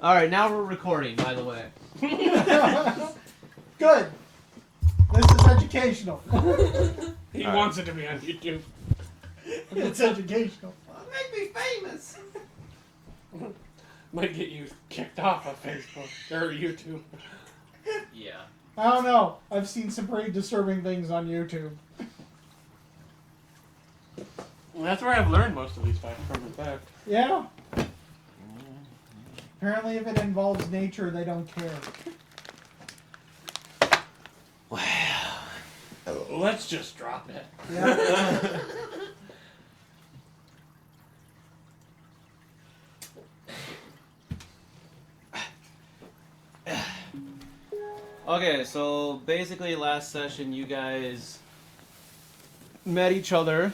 All right, now we're recording. By the way. Good. This is educational. He All wants it to be on YouTube. It's educational. Make me famous. Might get you kicked off of Facebook or YouTube. Yeah. I don't know. I've seen some pretty disturbing things on YouTube. Well, that's where I've learned most of these facts from, in fact. Yeah. Apparently, if it involves nature, they don't care. Let's just drop it. Yeah. Okay, so basically last session you guys met each other.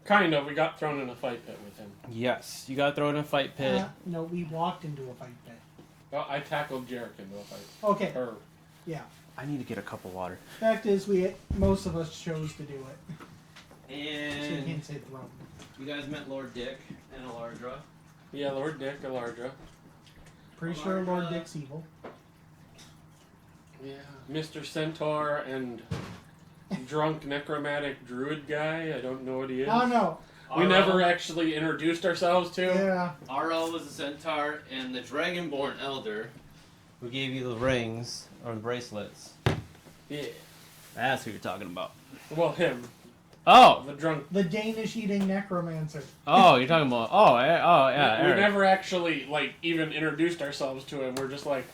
Kind of. We got thrown in a fight pit with him. Yes, you got thrown in a fight pit. No, we walked into a fight pit. Well, I tackled Jarek into a fight. Okay. Or, Yeah. I need to get a cup of water. Fact is, most of us chose to do it. So you And can't say thrown. you guys met Lord Dick and Alardra. yeah, Lord Dick, Alardra. Pretty sure Lord Dick's evil. Yeah. Mr. Centaur and drunk necromantic druid guy. I don't know what he is. Oh no. We never actually introduced ourselves to. Yeah. Arl was the centaur and the dragonborn elder who gave you the rings or the bracelets. Yeah. That's who you're talking about. Well, him. Oh! The drunk. The Danish eating necromancer. Oh, you're talking about. Oh, yeah. We Eric. never actually, even introduced ourselves to him. We're just like,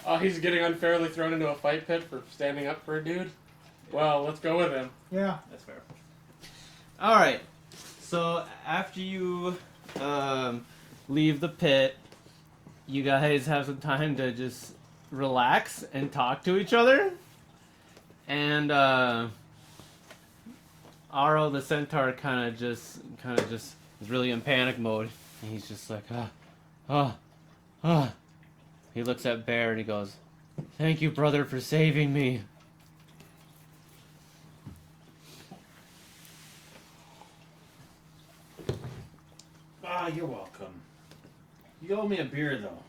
oh, he's getting unfairly thrown into a fight pit for standing up for a dude? Well, let's go with him. Yeah. That's fair. Alright. So, after you leave the pit, you guys have some time to just relax and talk to each other. And, Aro the centaur kind of just is really in panic mode. And he's just like, He looks at Bear and he goes, "Thank you, brother, for saving me." Ah, you're welcome. You owe me a beer, though.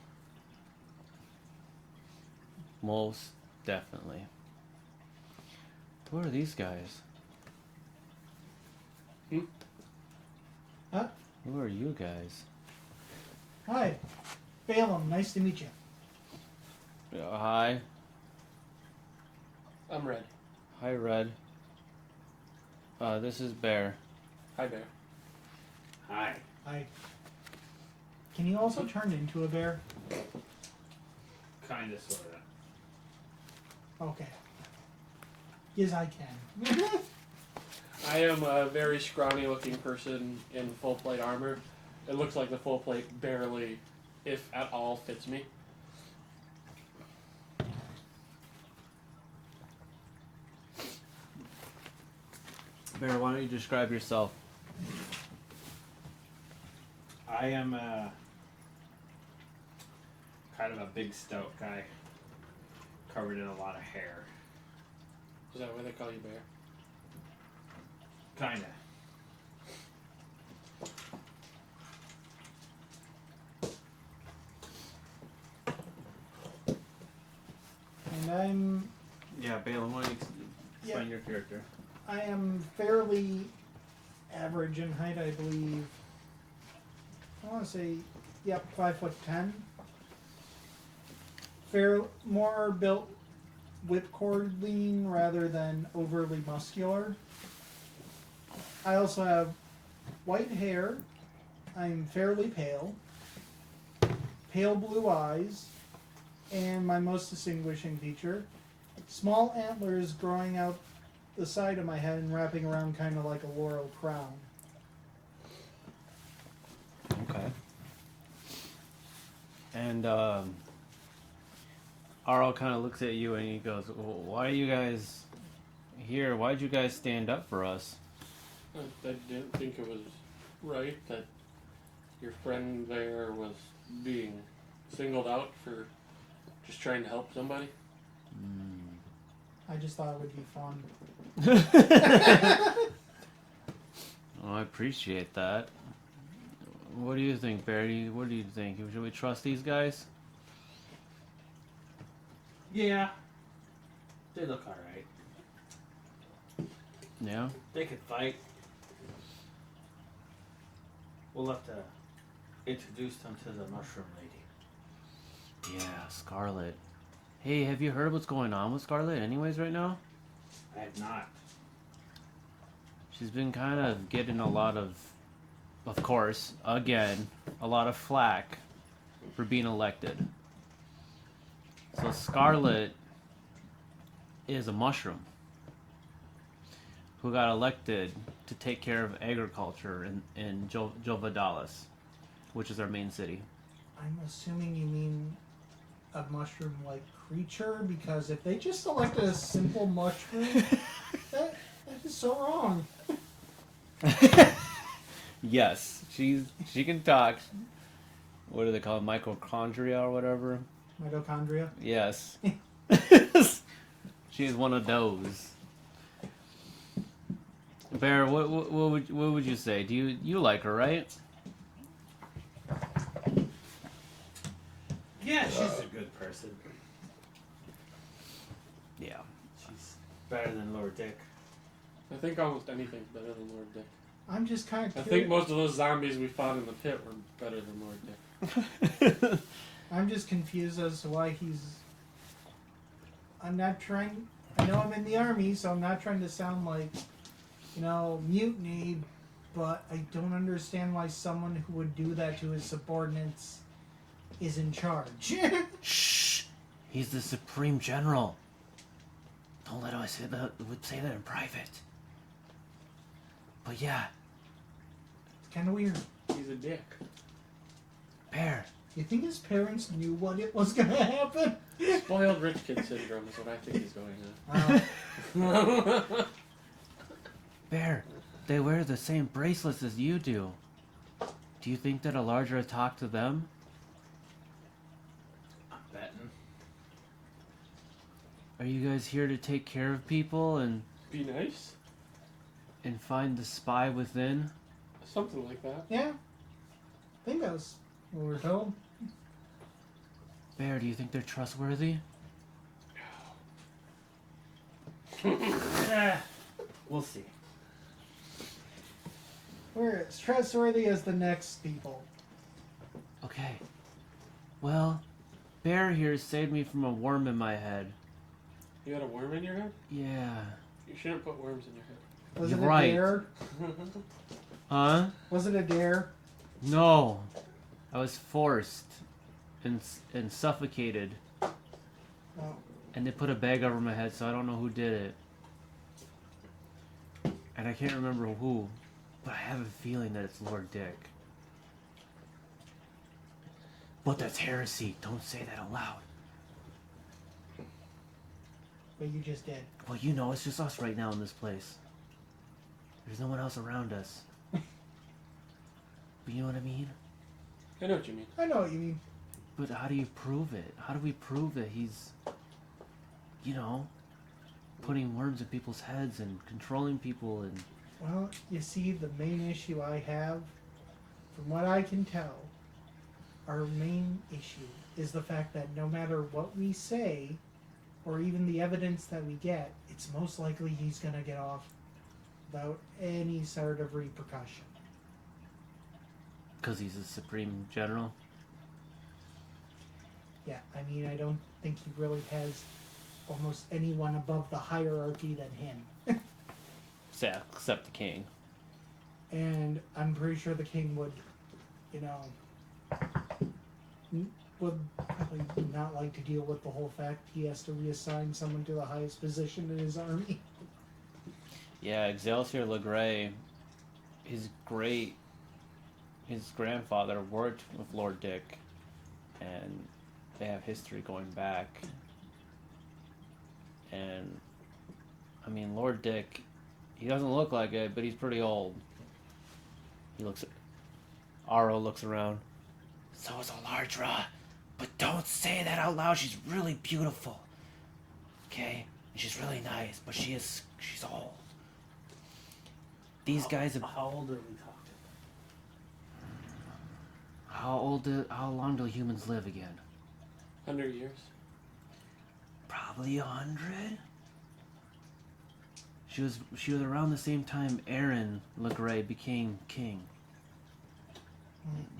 Most definitely. Who are these guys? Huh? Who are you guys? Hi. Balaam, nice to meet you. Hi. I'm Red. Hi, Red. This is Bear. Hi, Bear. Hi. Hi. Can you also turn into a bear? Kinda, sorta. Okay. Yes, I can. I am a very scrawny-looking person in full plate armor. It looks like the full plate barely, if at all, fits me. Bear, why don't you describe yourself? I am kind of a big stout guy, covered in a lot of hair. Is that why they call you Bear? Kinda. And I'm Yeah, Balaam, why don't you explain your character? I am fairly average in height, I believe. I want to say, yep, 5'10". More built whipcord lean rather than overly muscular. I also have white hair. I'm fairly pale. Pale blue eyes. And my most distinguishing feature, small antlers growing out the side of my head and wrapping around kind of like a laurel crown. Okay. And, Arl kind of looks at you and he goes, well, why are you guys here? Why'd you guys stand up for us? I didn't think it was right that your friend there was being singled out for just trying to help somebody. I just thought it would be fun. Oh, I appreciate that. What do you think, Barry? What do you think? Should we trust these guys? Yeah. They look alright. Yeah. They could fight. We'll have to introduce them to the mushroom lady. Yeah, Scarlet. Hey, have you heard what's going on with Scarlet anyways right now? I have not. She's been kind of getting a lot of course, again, a lot of flack for being elected. So Scarlet is a mushroom who got elected to take care of agriculture in Jovadalis, which is our main city. I'm assuming you mean a mushroom-like creature, because if they just selected a simple mushroom, that is so wrong. Yes, she can talk. What do they call it? Mitochondria or whatever? Mitochondria. Yes. She's one of those. Bear, what would you say? Do you like her, right? Yeah, she's a good person. Yeah. She's better than Lord Dick. I think almost anything's better than Lord Dick. I'm just kind of I curious. think most of those zombies we fought in the pit were better than Lord Dick. I'm just confused as to why he's. I'm not trying. I know I'm in the army, so I'm not trying to sound like, mutiny, but I don't understand why someone who would do that to his subordinates is in charge. Shh! He's the Supreme General. Don't let us say that. Would say that in private. But yeah, It's kind of weird. He's a dick. Bear. You think his parents knew what it was gonna happen? Spoiled rich kid syndrome is what I think is going on. Bear, they wear the same bracelets as you do. Do you think that a larger attack to them? I'm betting. Are you guys here to take care of people and Be nice? find the spy within? Something like that. Yeah. I think that's what we're told. Bear, do you think they're trustworthy? We'll see. We're as trustworthy as the next people. Okay. Well, Bear here saved me from a worm in my head. You got a worm in your head? Yeah. You shouldn't put worms in your head. Was You're it a right. dare? Huh? Was it a dare? No. I was forced and suffocated. Oh. And they put a bag over my head, so I don't know who did it. And I can't remember who, but I have a feeling that it's Lord Dick. But that's heresy. Don't say that out loud. But you just did. Well, it's just us right now in this place. There's no one else around us. But you know what I mean? I know what you mean. I know what you mean. But how do you prove it? How do we prove that he's, putting worms in people's heads and controlling people and... Well, you see, the main issue I have, from what I can tell, our main issue is the fact that no matter what we say, or even the evidence that we get, it's most likely he's going to get off without any sort of repercussion. Because he's a Supreme General? Yeah, I mean, I don't think he really has almost anyone above the hierarchy than him. Yeah, except the king. And I'm pretty sure the king would, would probably not like to deal with the whole fact he has to reassign someone to the highest position in his army. Yeah, Excelsior Legray, his grandfather worked with Lord Dick, and they have history going back. And, I mean, Lord Dick, he doesn't look like it, but he's pretty old. Aro looks around. So is Alardra, but don't say that out loud. She's really beautiful. Okay? And she's really nice, but she's old. These guys have... How old are we talking? How long do humans live again? 100 years. Probably 100. She was around the same time Aaron LeGray became king.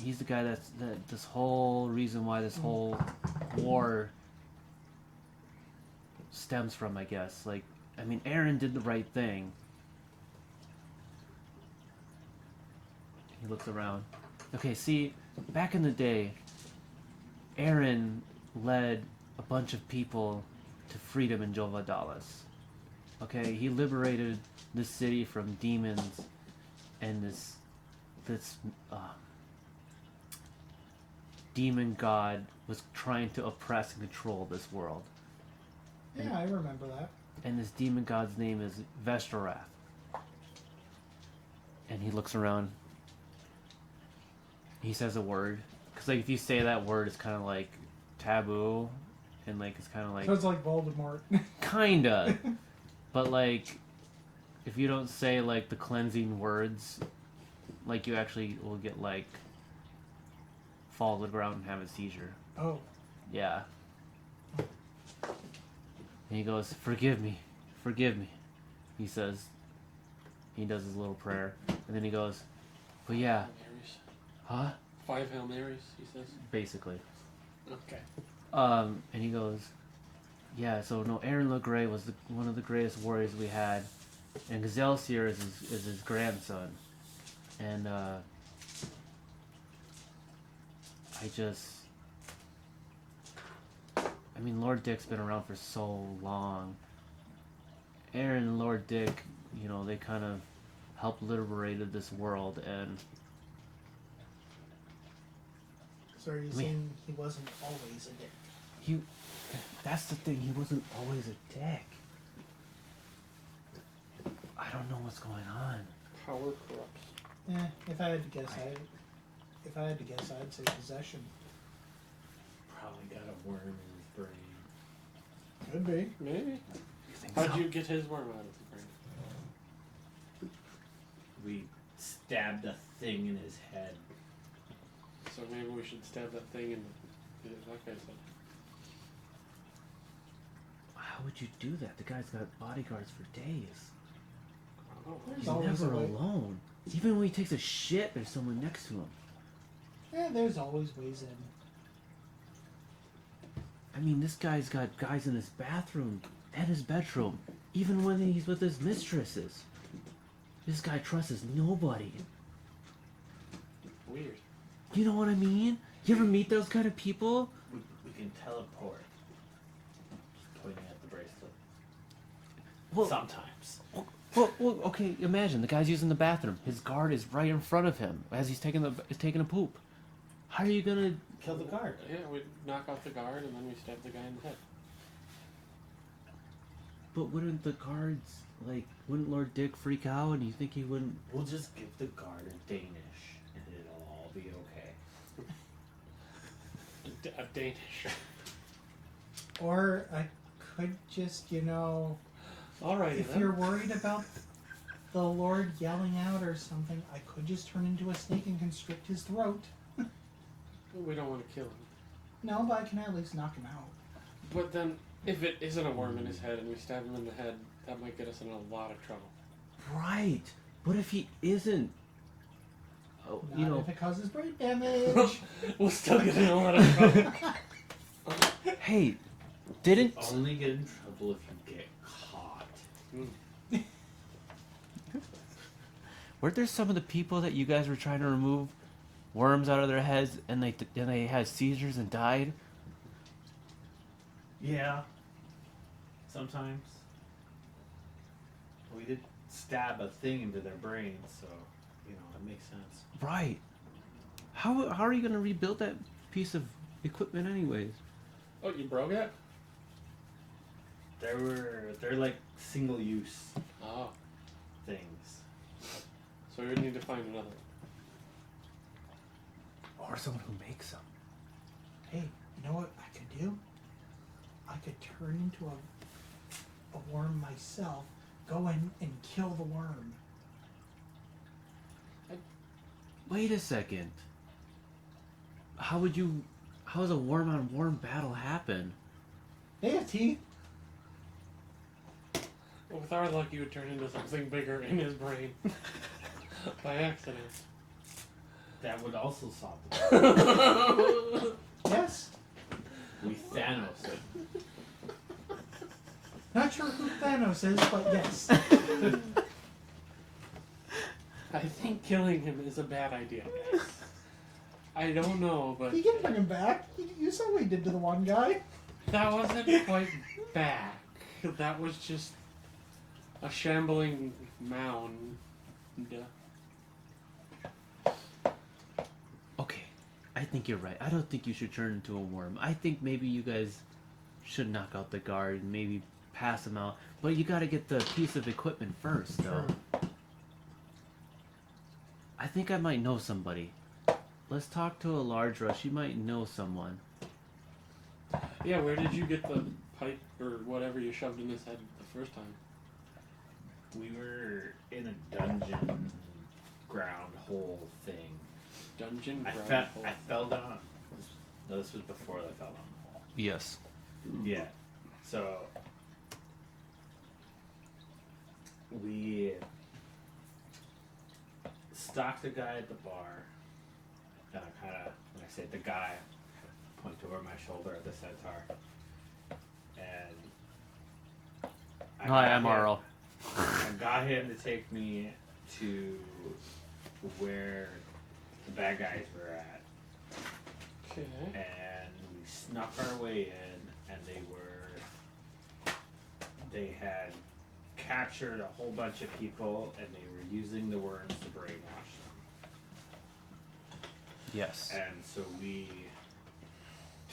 He's the guy that this whole reason why this whole war stems from, I guess. Like, I mean, Aaron did the right thing. He looks around. Okay, see, back in the day, Aaron led a bunch of people to freedom in Jova Dallas. Okay, he liberated this city from demons and this demon god was trying to oppress and control this world. Yeah, I remember that. And this demon god's name is Vestarath. And he looks around. He says a word. Because, like, if you say that word, it's kind of like taboo. And, like, it's kind of like... So it's like Voldemort. Kinda. But, like, if you don't say, like, the cleansing words, like, you actually will get, like, fall to the ground and have a seizure. Oh. Yeah. And he goes, forgive me, he says. He does his little prayer. And then he goes, but yeah. Hail Marys. Huh? 5 Hail Marys, he says. Basically. Okay. And he goes, yeah, so no, Aaron LeGray was one of the greatest warriors we had. And Gazelsier is his grandson. And, I mean, Lord Dick's been around for so long. Aaron and Lord Dick, you know, they kind of helped liberated this world, and So are you saying he wasn't always a dick? that's the thing, he wasn't always a dick. I don't know what's going on. Power corrupts. If I had to guess, I'd say possession. Probably got a worm in his brain. Could be. Maybe. You think How'd so? you get his worm out of his brain? We stabbed a thing in his head. So maybe we should stab that thing in that guy's head. How would you do that? The guy's got bodyguards for days. Oh, There's He's always never a way. alone. Even when he takes a shit, there's someone next to him. There's always ways in. I mean, this guy's got guys in his bathroom and his bedroom, even when he's with his mistresses. This guy trusts nobody. weird. You know what I mean? You ever meet those kind of people? We can teleport. Just pointing at the bracelet. Well, Sometimes. well, okay. Imagine the guy's using the bathroom. His guard is right in front of him as he's taking a poop. How are you gonna? Kill the guard. Yeah, we knock out the guard and then we stab the guy in the head. But wouldn't the guards Wouldn't Lord Dick freak out? And you think he wouldn't? We'll just give the guard a Danish, and it'll all be okay. A Danish. Or I could just, Alrighty if then. you're worried about the Lord yelling out or something, I could just turn into a snake and constrict his throat. We don't want to kill him. No, but I can at least knock him out. But then, if it isn't a worm in his head and we stab him in the head, that might get us in a lot of trouble. Right. What if he isn't? Oh, Not if it causes brain damage. We'll still get in a lot of trouble. Hey, didn't? Only get in trouble if you get caught. Weren't there some of the people that you guys were trying to remove worms out of their heads, and they had seizures and died? Yeah. Sometimes. We did stab a thing into their brain, so, it makes sense. Right. How are you gonna rebuild that piece of equipment, anyways? Oh, you broke it? They're like single use Oh, things. so we would need to find another one. Or someone who makes them. Hey, you know what I could do? I could turn into a worm myself, go in and kill the worm. Wait a second. how does a worm on worm battle happen? They have teeth. With our luck, you would turn into something bigger in his brain by accident. That would also solve the problem. Yes. We Thanos it. Not sure who Thanos is, but yes. I think killing him is a bad idea, guys. I don't know, but You can bring him back. You saw what he did to the one guy. that wasn't quite back. That was just a shambling mound. Okay, I think you're right. I don't think you should turn into a worm. I think maybe you guys should knock out the guard and maybe pass him out. But you gotta get the piece of equipment first, though. I think I might know somebody. Let's talk to Alardra. She might know someone. Yeah, where did you get the pipe or whatever you shoved in his head the first time? We were in a dungeon ground hole thing. Dungeon I ground hole. fell down. No, this was before I fell down the hole. Yes. Yeah. So we stalked the guy at the bar. And I kind of, when I say the guy, point over my shoulder at the centaur. And Hi, I'm got him- Arl. I got him to take me to where the bad guys were at. Okay. And we snuck our way in, and they had captured a whole bunch of people, and they were using the worms to brainwash them. Yes. And so we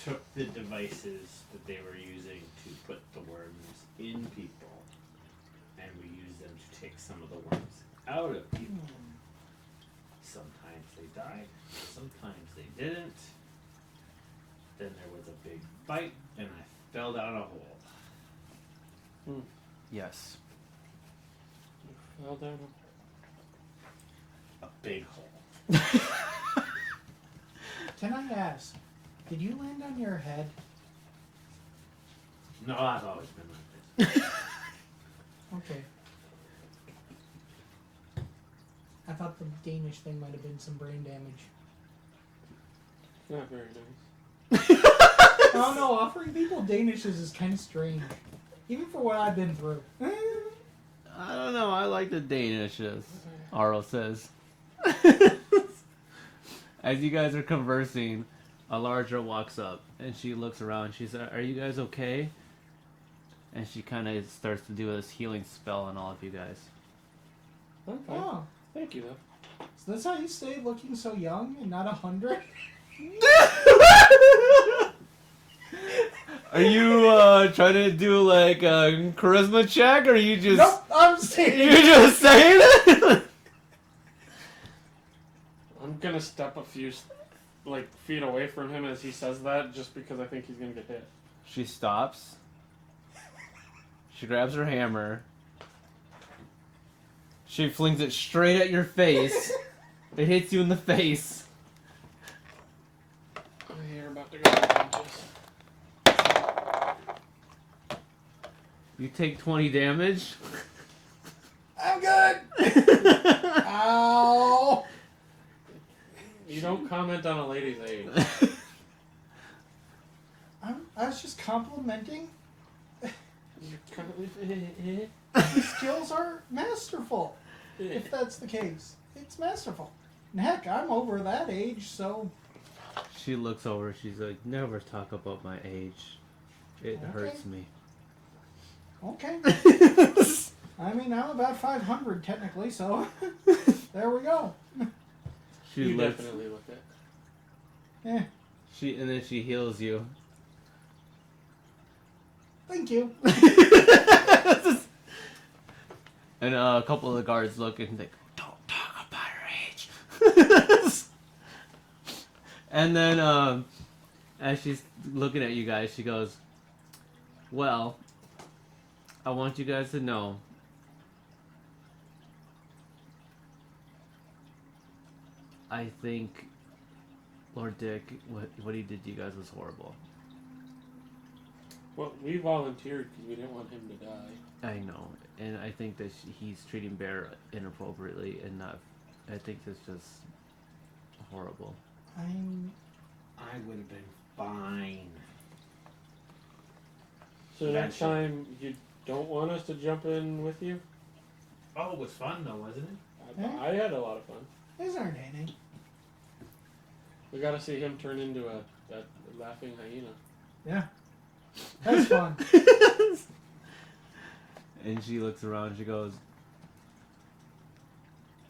took the devices that they were using to put the worms in people, and we used them to take some of the worms out of people. Sometimes they died, sometimes they didn't. Then there was a big fight, and I fell down a hole. Yes. Well done. A big hole. Can I ask, did you land on your head? No, I've always been like this. Okay. I thought the Danish thing might have been some brain damage. Not very nice. I don't know, offering people Danishes is kind of strange. Even for what I've been through. I don't know. I like the Danishes. Arl says. As you guys are conversing, Alardra walks up and she looks around. She says, "Are you guys okay?" And she kind of starts to do this healing spell on all of you guys. I'm fine. Oh, Thank you, though. so that's how you stay looking so young and not 100? Are you trying to do like a charisma check, or are you just Nope, I'm saying you're just saying it? I'm gonna step a few feet away from him as he says that, just because I think he's gonna get hit. She stops. She grabs her hammer. She flings it straight at your face. It hits you in the face. You're about to go unconscious. You take 20 damage. I'm good! Ow! You don't comment on a lady's age. I was just complimenting. You're kind of... These skills are masterful, if that's the case. It's masterful. And heck, I'm over that age, so... She looks over. She's like, "Never talk about my age. It Okay. hurts me." Okay. I mean, I'm about 500 technically, so... there we go. She You looks. definitely look at. Eh, And then she heals you. thank you. And a couple of the guards look and think, "Don't talk about her age." And then, as she's looking at you guys, she goes, "Well, I want you guys to know I think Lord Dick, what he did to you guys was horrible. Well, we volunteered because we didn't want him to die. I know, and I think that he's treating Bear inappropriately and not. I think that's just horrible. I would have been fine. So next time, you don't want us to jump in with you? Oh, it was fun though, wasn't it? I had a lot of fun. It was entertaining. We got to see him turn into that laughing hyena. Yeah. That's fun. And she looks around and she goes,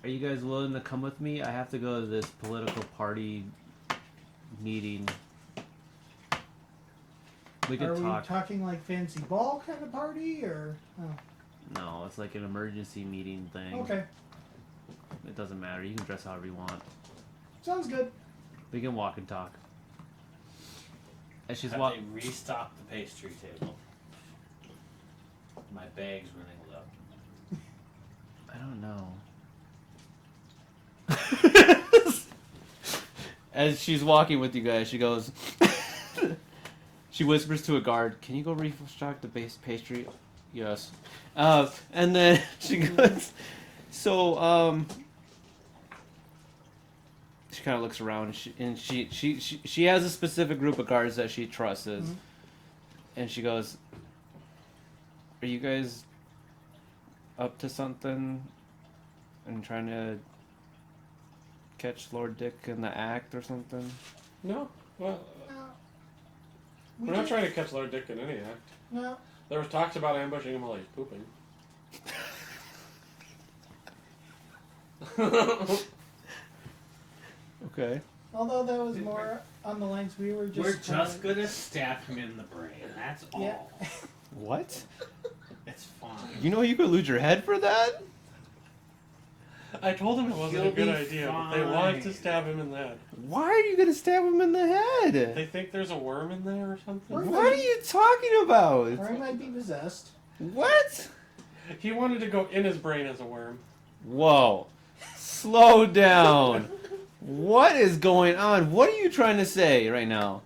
"Are you guys willing to come with me? I have to go to this political party meeting. We could Are talk." we talking like fancy ball kind of party or? Oh, No, it's like an emergency meeting thing. okay. It doesn't matter. You can dress however you want. Sounds good. We can walk and talk. As she's Have walking. they restocked the pastry table? My bag's running low. I don't know. As she's walking with you guys, she goes. She whispers to a guard, "Can you go restock the base pastry?" Yes. And then she goes. So she kind of looks around, and she has a specific group of guards that she trusts, and she goes, "Are you guys up to something and trying to catch Lord Dick in the act or something?" No. Well, We we're not just- trying to catch Lord Dick in any act. No. There was talks about ambushing him while he's pooping. Okay. Although that was more on the lines we were just. We're just gonna stab him in the brain. That's all. Yeah. What? It's fine. You know you could lose your head for that? I told him it wasn't He'll a good be idea, but they want to fine. stab him in the head. Why are you gonna stab him in the head? They think there's a worm in there or something. What are you talking about? Or he might be possessed. What? He wanted to go in his brain as a worm. Whoa. Slow down. What is going on? What are you trying to say right now?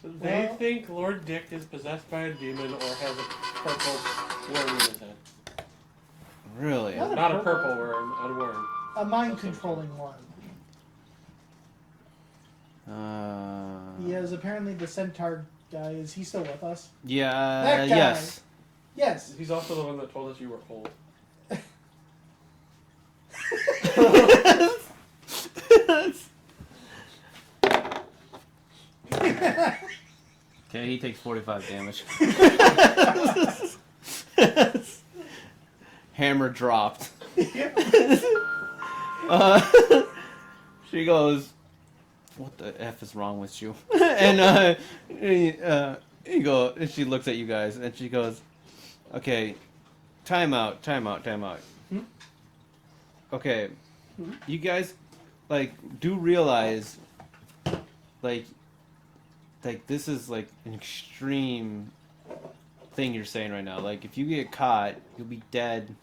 They Well- think Lord Dick is possessed by a demon or has a purple worm in his head. Really? What? Not a purple worm, a worm. A mind controlling one. He is apparently the centaur guy. Is he still with us? Yeah, That guy. yes. Yes. He's also the one that told us you were whole. Okay, he takes 45 damage. Hammer dropped. She goes, "What the F is wrong with you?" And and she looks at you guys and she goes, "Okay, time out. Okay, you guys, do realize, this is, an extreme thing you're saying right now. Like, if you get caught, you'll be dead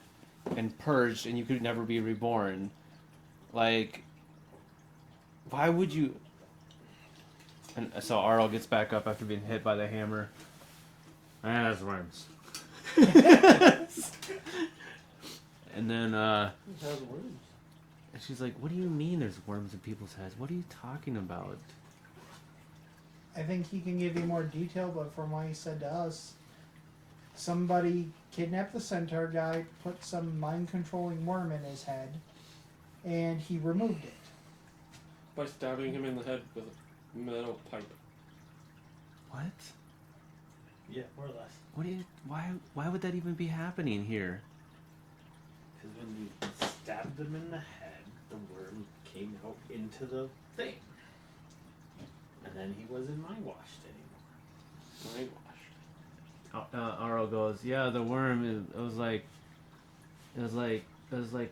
and purged and you could never be reborn. Like, why would you..." And so Arl gets back up after being hit by the hammer. That's worms. And then, He has worms. and she's like, "What do you mean there's worms in people's heads? What are you talking about?" I think he can give you more detail, but from what he said to us, somebody kidnapped the centaur guy, put some mind controlling worm in his head, and he removed it. By stabbing him in the head with a metal pipe. What? Yeah, more or less. What do you... Why would that even be happening here? Because when you stabbed him in the head, the worm came out into the thing. And then he wasn't mind washed anymore. Mindwashed. Arl goes, "Yeah, the worm. It was like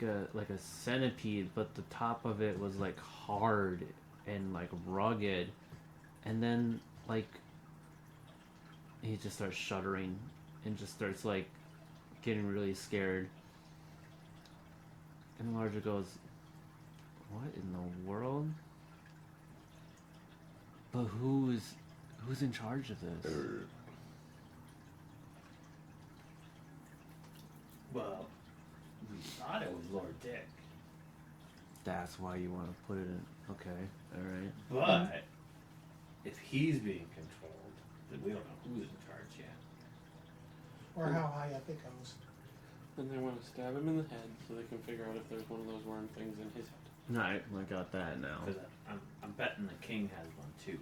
a centipede, but the top of it was like hard and like rugged, and then he just starts shuddering and just starts getting really scared." And Larger goes, "What in the world?" But who's in charge of this? Well, we thought it was Lord Dick, That's why you want to put it in. Okay, all right. but if he's being controlled, then we don't know who's in charge yet. Or how high up it goes. And they want to stab him in the head so they can figure out if there's one of those worm things in his head. Right, I got that now. Because I'm betting the king has one too.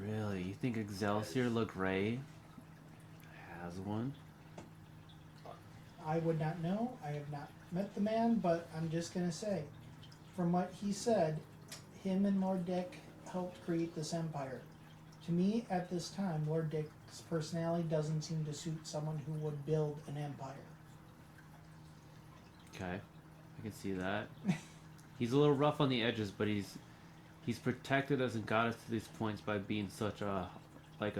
Really? You think Excelsior Legray has one? I would not know. I have not met the man, but I'm just gonna say, from what he said, him and Lord Dick helped create this empire. To me, at this time, Lord Dick's personality doesn't seem to suit someone who would build an empire. Okay, I can see that. He's a little rough on the edges, but he's protected us and got us to these points by being such a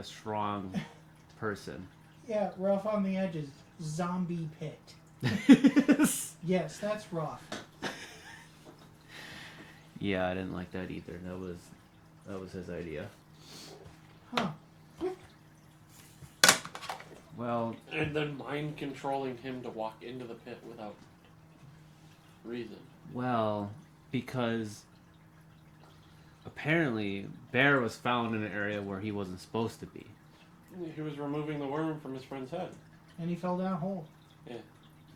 strong person. Yeah, rough on the edges. Zombie pit. Yes, that's rough. Yeah, I didn't like that either. That was his idea. Huh. Well, And then mind controlling him to walk into the pit without reason. because apparently Bear was found in an area where he wasn't supposed to be. He was removing the worm from his friend's head. And he fell down a hole.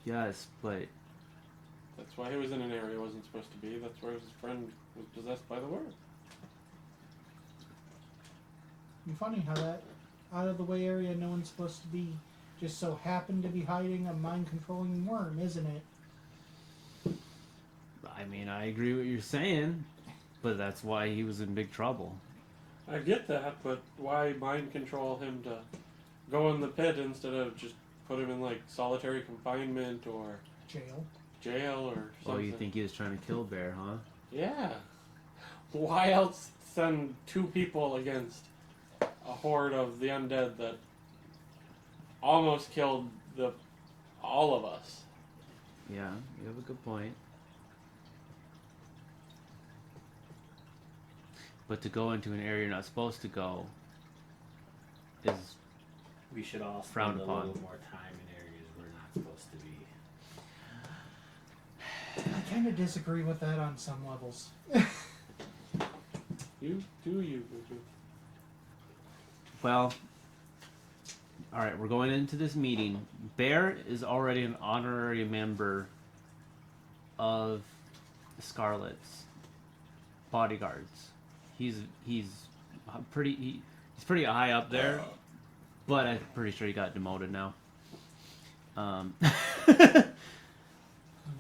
Yes, but That's why he was in an area he wasn't supposed to be. That's where his friend was possessed by the worm. It's funny how that out of the way area no one's supposed to be just so happened to be hiding a mind controlling worm, isn't it? I mean, I agree with what you're saying, but that's why he was in big trouble. I get that, but why mind control him to go in the pit instead of just put him in like solitary confinement or Jail. or something? Oh, you think he was trying to kill Bear, huh? Yeah. Why else send two people against a horde of the undead that almost killed all of us? Yeah, you have a good point. But to go into an area you're not supposed to go is We should all Frowned spend a upon. little more time in areas we're not supposed to be. I kind of disagree with that on some levels. You do you, Boo-Boo. well. All right, we're going into this meeting. Bear is already an honorary member of the Scarlet's bodyguards. He's pretty high up there, but I'm pretty sure he got demoted now.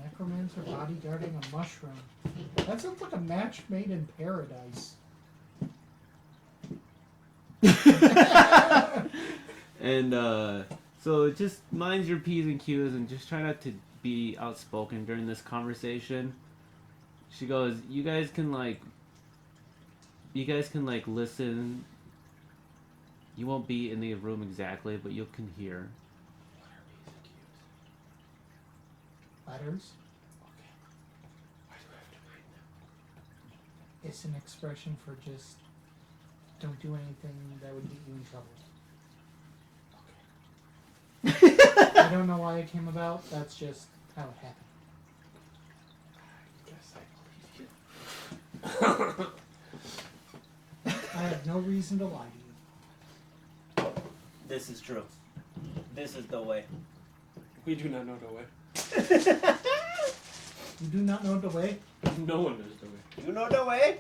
Necromancer bodyguarding a mushroom. That sounds like a match made in paradise. And so just mind your P's and Q's and just try not to be outspoken during this conversation. She goes, you guys can listen. You won't be in the room exactly, but you can hear. Letters? Why do I have to read them? It's an expression for just don't do anything that would get you in trouble. I don't know why it came about. That's just how it happened. Guess I believe you. I have no reason to lie to you. This is true. This is the way. We do not know the way. You do not know the way? No one knows the way. You know the way?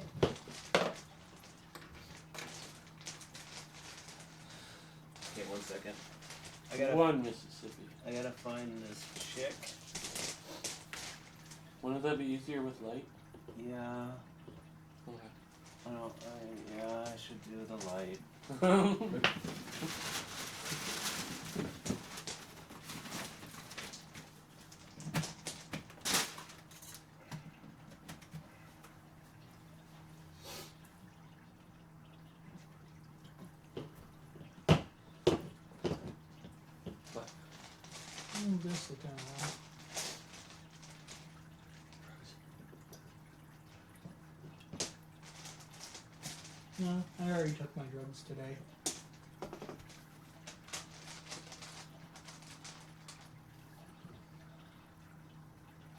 Okay, 1 second. One Mississippi. I gotta find this chick. Wouldn't that be easier with light? Yeah. Okay. Yeah, I should do the light. Move this down. No, I already took my drugs today.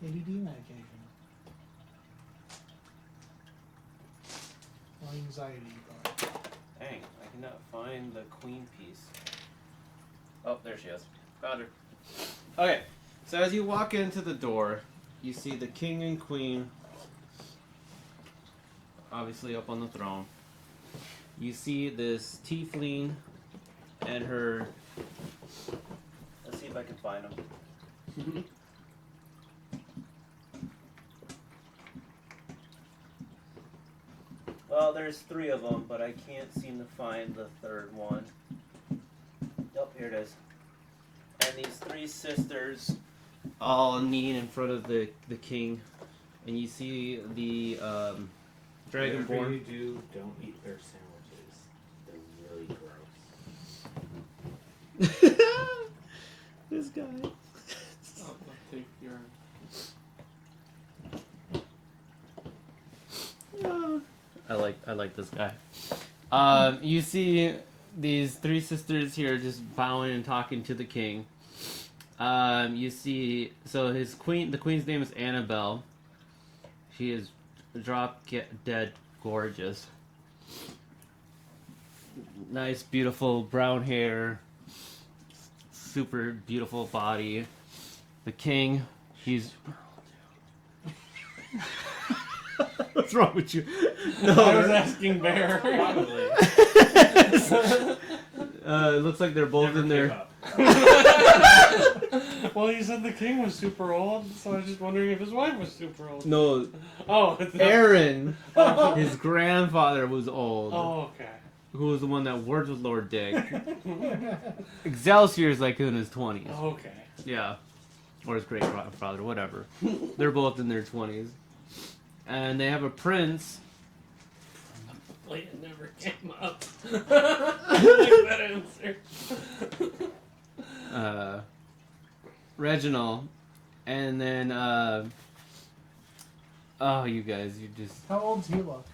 ADD medication. No anxiety, but Dang, I cannot find the queen piece. Oh, there she is. Found her. Okay, so as you walk into the door, you see the king and queen, obviously up on the throne. You see this tiefling and her. Let's see if I can find them. Well, there's 3 of them, but I can't seem to find the 3rd one. Oh, here it is. And these 3 sisters all kneel in front of the king, and you see the Whatever dragonborn. you do, don't eat their sandwiches. They're really gross. This guy. I'll take your. I like this guy. You see these 3 sisters here just bowing and talking to the king. You see, so the queen's name is Annabelle. She is dead gorgeous. Nice, beautiful brown hair. Super beautiful body. The king, he's. What's wrong with you? I was asking Bear. Probably. It looks like they're both Never in pick there. up. Well, you said the king was super old, so I was just wondering if his wife was super old. No, Oh, it's not. Aaron, his grandfather was old. Oh, okay. Who was the one that worked with Lord Dick. Excelsior's like in his 20s. Okay. Yeah. Or his great grandfather, whatever. They're both in their 20s. And they have a prince. Wait, it never came up. I like that answer. Reginald. And then, oh, you guys, you just. how old's he look?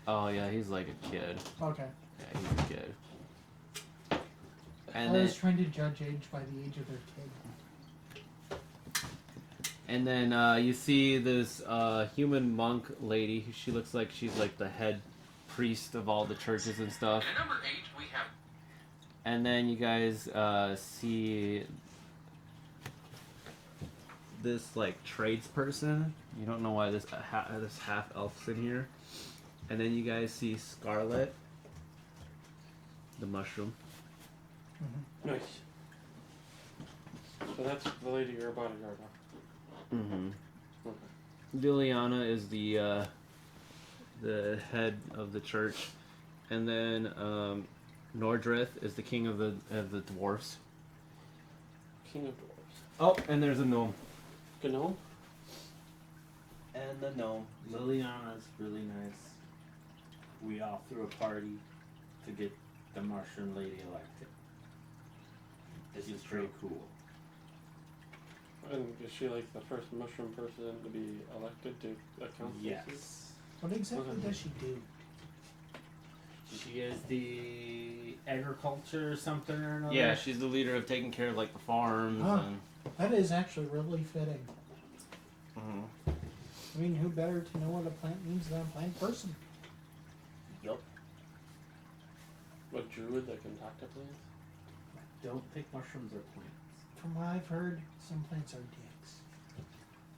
Oh, yeah, he's like a kid. Okay. Yeah, he's a kid. I And then, was trying to judge age by the age of their kid. and then you see this human monk lady. She looks like she's like the head priest of all the churches and stuff. At number 8, we have And then you guys see this like tradesperson. You don't know why this half elf's in here. And then you guys see Scarlet, the mushroom. Nice. So that's the lady you're a bodyguard of. Mm-hmm. Okay. Liliana is the head of the church, and then Nordrith is the king of the dwarfs. King of Dwarves. Oh, and there's a gnome. Gnome? And the gnome. Liliana's really nice. We all threw a party to get the mushroom lady elected. This is pretty cool. And is she like the first mushroom person to be elected to a council seat? Yes. What exactly does she do? She is the agriculture or something or another. Yeah, she's the leader of taking care of like the farms Huh. and. That is actually really fitting. Mhm. I mean, who better to know what a plant means than a plant person? Yup. What druid that can talk to plants? Don't think mushrooms are plants. From what I've heard, some plants are dicks.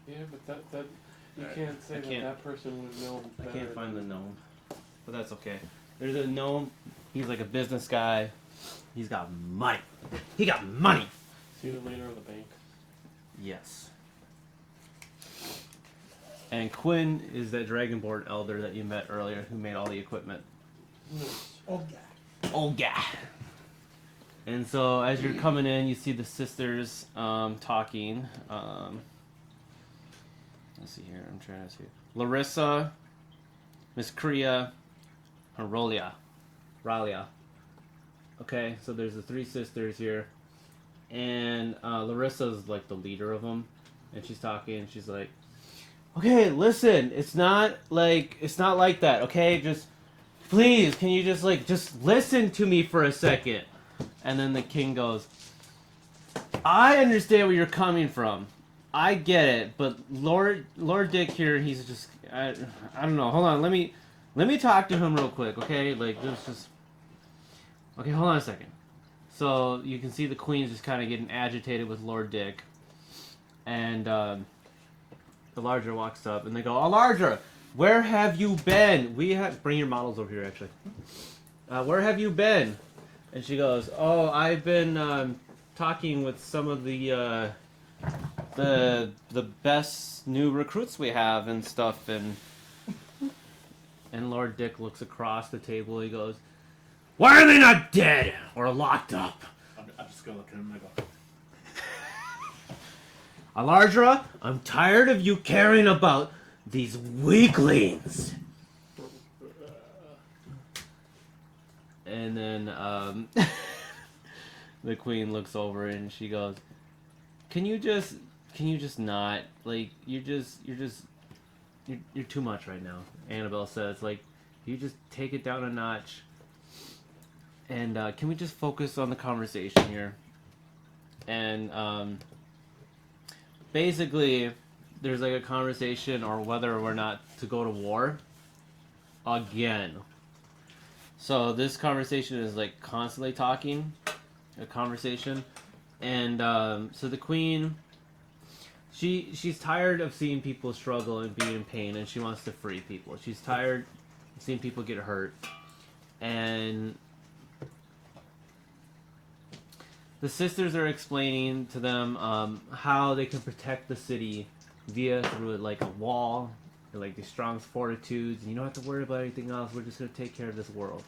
Yeah, but that you Alright, can't say I that can't- that person would know I better. can't find the gnome, but that's okay. There's a gnome. He's like a business guy. He's got money. He got money. Is he the leader of the bank? Yes. And Quinn is that Dragonborn elder that you met earlier, who made all the equipment. Nice. Old guy. Old guy. And so as you're coming in, you see the sisters talking. Let's see here. I'm trying to see. Larissa, Miss Kriya, and Ralia. Okay, so there's the 3 sisters here. And Larissa's like the leader of them. And she's talking, and she's like, okay, listen, it's not like that, okay? Just please, can you just listen to me for a second? And then the king goes, I understand where you're coming from. I get it, but Lord Dick here, he's just, I don't know. Hold on, let me talk to him real quick, okay? Okay, hold on a second. So you can see the queen's just kind of getting agitated with Lord Dick, and Alardra walks up, and they go, Alardra, where have you been? Bring your models over here, actually. Where have you been? And she goes, oh, I've been talking with some of the best new recruits we have and stuff, and Lord Dick looks across the table. He goes, why are they not dead or locked up? I'm just gonna look at him and I go, Alardra, I'm tired of you caring about these weaklings. And then the queen looks over and she goes, Can you just not, like, you're too much right now. Annabelle says, like, you just take it down a notch. And can we just focus on the conversation here? And basically, there's like a conversation or whether or not to go to war again. So this conversation is like constantly talking, a conversation, and so the queen, she's tired of seeing people struggle and be in pain, and she wants to free people. She's tired of seeing people get hurt, and the sisters are explaining to them how they can protect the city through like a wall, and like these strong fortitudes, and you don't have to worry about anything else. We're just gonna take care of this world.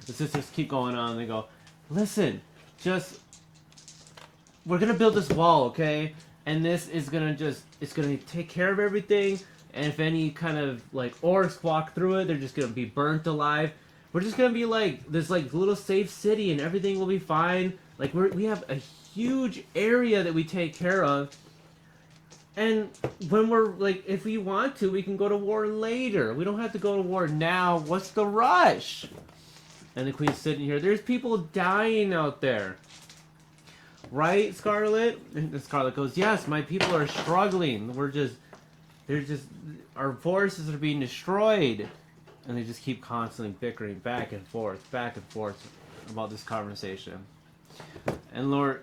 The sisters keep going on. And they go, listen, we're gonna build this wall, okay? And this is it's gonna take care of everything. And if any kind of like orcs walk through it, they're just gonna be burnt alive. We're just gonna be like this like little safe city, and everything will be fine. Like we have a huge area that we take care of. And when we're like, if we want to, we can go to war later. We don't have to go to war now. What's the rush? And the queen's sitting here. There's people dying out there. Right, Scarlet? And Scarlet goes, yes, my people are struggling. Our forests are being destroyed. And they just keep constantly bickering back and forth about this conversation. And Lord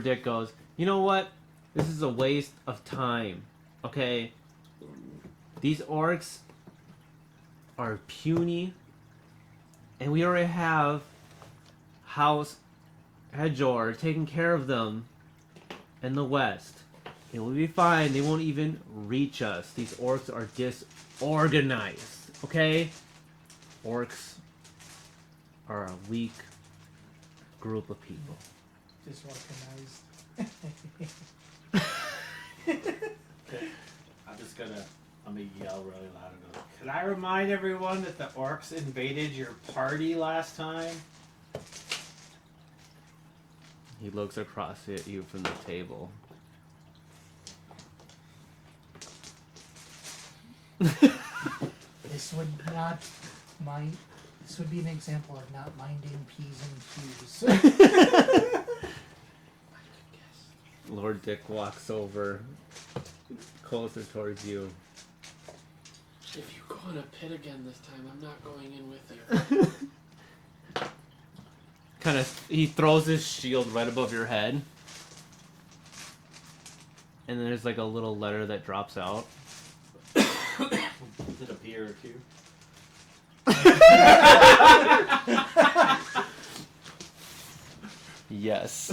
Dick goes, you know what? This is a waste of time, okay? These orcs are puny, and we already have House Hedjor taking care of them in the west. It will be fine. They won't even reach us. These orcs are disorganized, okay? Orcs are a weak group of people. Disorganized. I'm gonna yell really loud and go, can I remind everyone that the orcs invaded your party last time? He looks across at you from the table. This would be an example of not minding P's and Q's. Lord Dick walks over closer towards you. If you go in a pit again this time, I'm not going in with you. He throws his shield right above your head. And then there's like a little letter that drops out. Is it a P or a Q? Yes.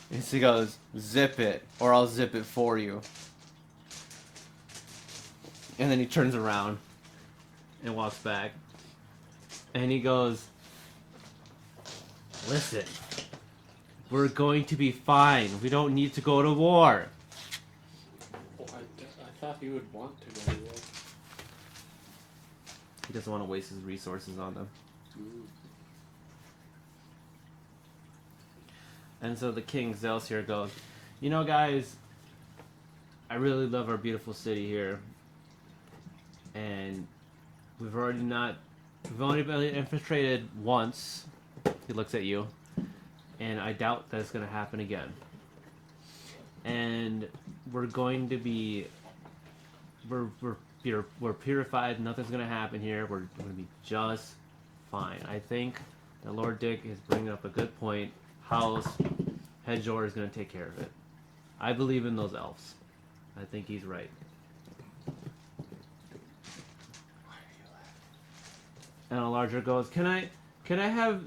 And she goes, zip it, or I'll zip it for you. And then he turns around and walks back. And he goes, listen, we're going to be fine. We don't need to go to war. Well, I thought he would want to go to war. He doesn't want to waste his resources on them. And so the king, Zelsier, goes, you know, guys, I really love our beautiful city here. And we've only been infiltrated once. He looks at you, and I doubt that's going to happen again. And we're going to be, we're purified. Nothing's going to happen here. We're going to be just fine. I think that Lord Dick is bringing up a good point. House Hedjor is going to take care of it. I believe in those elves. I think he's right. And a larger goes, can I have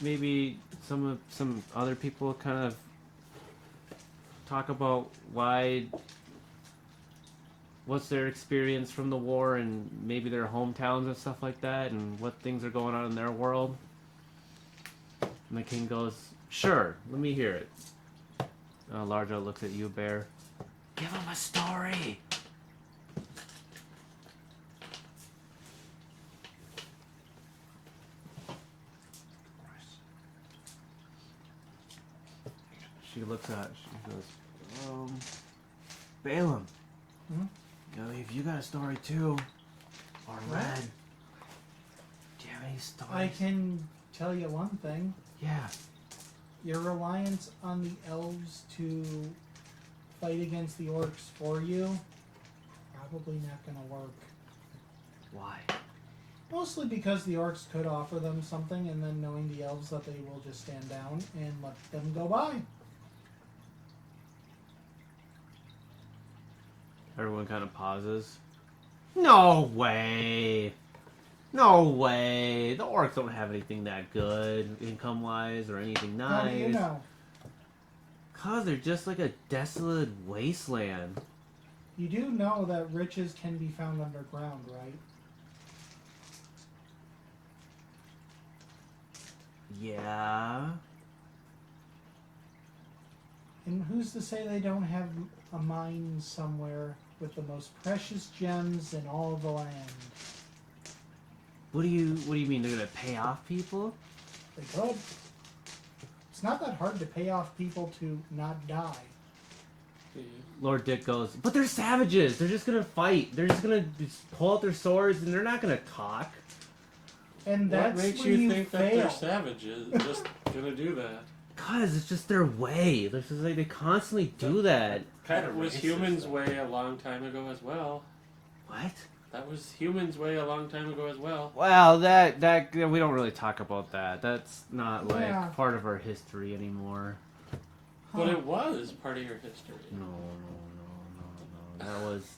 maybe some other people kind of talk about what's their experience from the war and maybe their hometowns and stuff like that and what things are going on in their world? And the king goes, sure, let me hear it. Larger looks at you, Bear. Give him a story. She looks at. She goes, Balaam. Hmm? If you got a story too, or What? Red, do you have any stories? I can tell you one thing. Yeah. Your reliance on the elves to fight against the orcs for you, probably not going to work. Why? Mostly because the orcs could offer them something, and then knowing the elves that they will just stand down and let them go by. Everyone kind of pauses. No way. No way. The orcs don't have anything that good income-wise or anything nice. How do you know? Cause they're just like a desolate wasteland. You do know that riches can be found underground, right? Yeah. And who's to say they don't have a mine somewhere with the most precious gems in all the land? What do you mean they're gonna pay off people? They could. It's not that hard to pay off people to not die. Lord Dick goes, but they're savages. They're just gonna fight. They're just gonna pull out their swords and they're not gonna talk. And What that's makes when you think that they're fail. savages? Just gonna do that. Cause it's just their way. They're just like they constantly do that. That was humans' way a long time ago as well. What? That was humans' way a long time ago as well. Well, that we don't really talk about that. That's not like Yeah. part of our history anymore. But it was part of your history. No.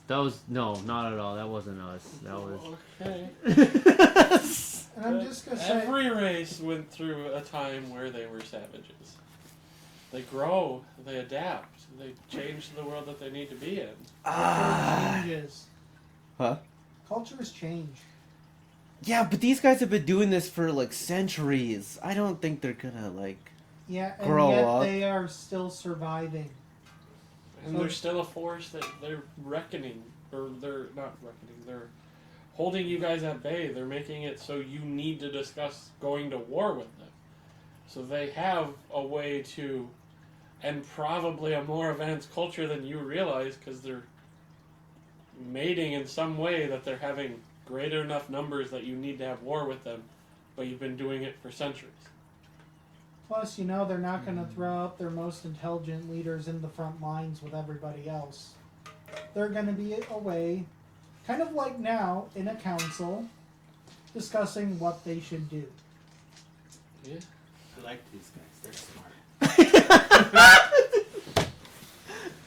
That was no, not at all. That wasn't us. That was. Okay. And I'm just gonna say, Every race went through a time where they were savages. They grow, they adapt, they change to the world that they need to be in. culture changes. Huh? Cultures change. Yeah, but these guys have been doing this for like centuries. I don't think they're gonna like. Yeah, and Grow yet up. they are still surviving. And there's still a force that they're reckoning, or they're not reckoning, they're holding you guys at bay. They're making it so you need to discuss going to war with them. So they have a way to, and probably a more advanced culture than you realize, because they're mating in some way that they're having greater enough numbers that you need to have war with them, but you've been doing it for centuries. Plus, you know, they're not going to throw out their most intelligent leaders in the front lines with everybody else. They're going to be away, kind of like now, in a council, discussing what they should do. Yeah. I like these guys. They're smart.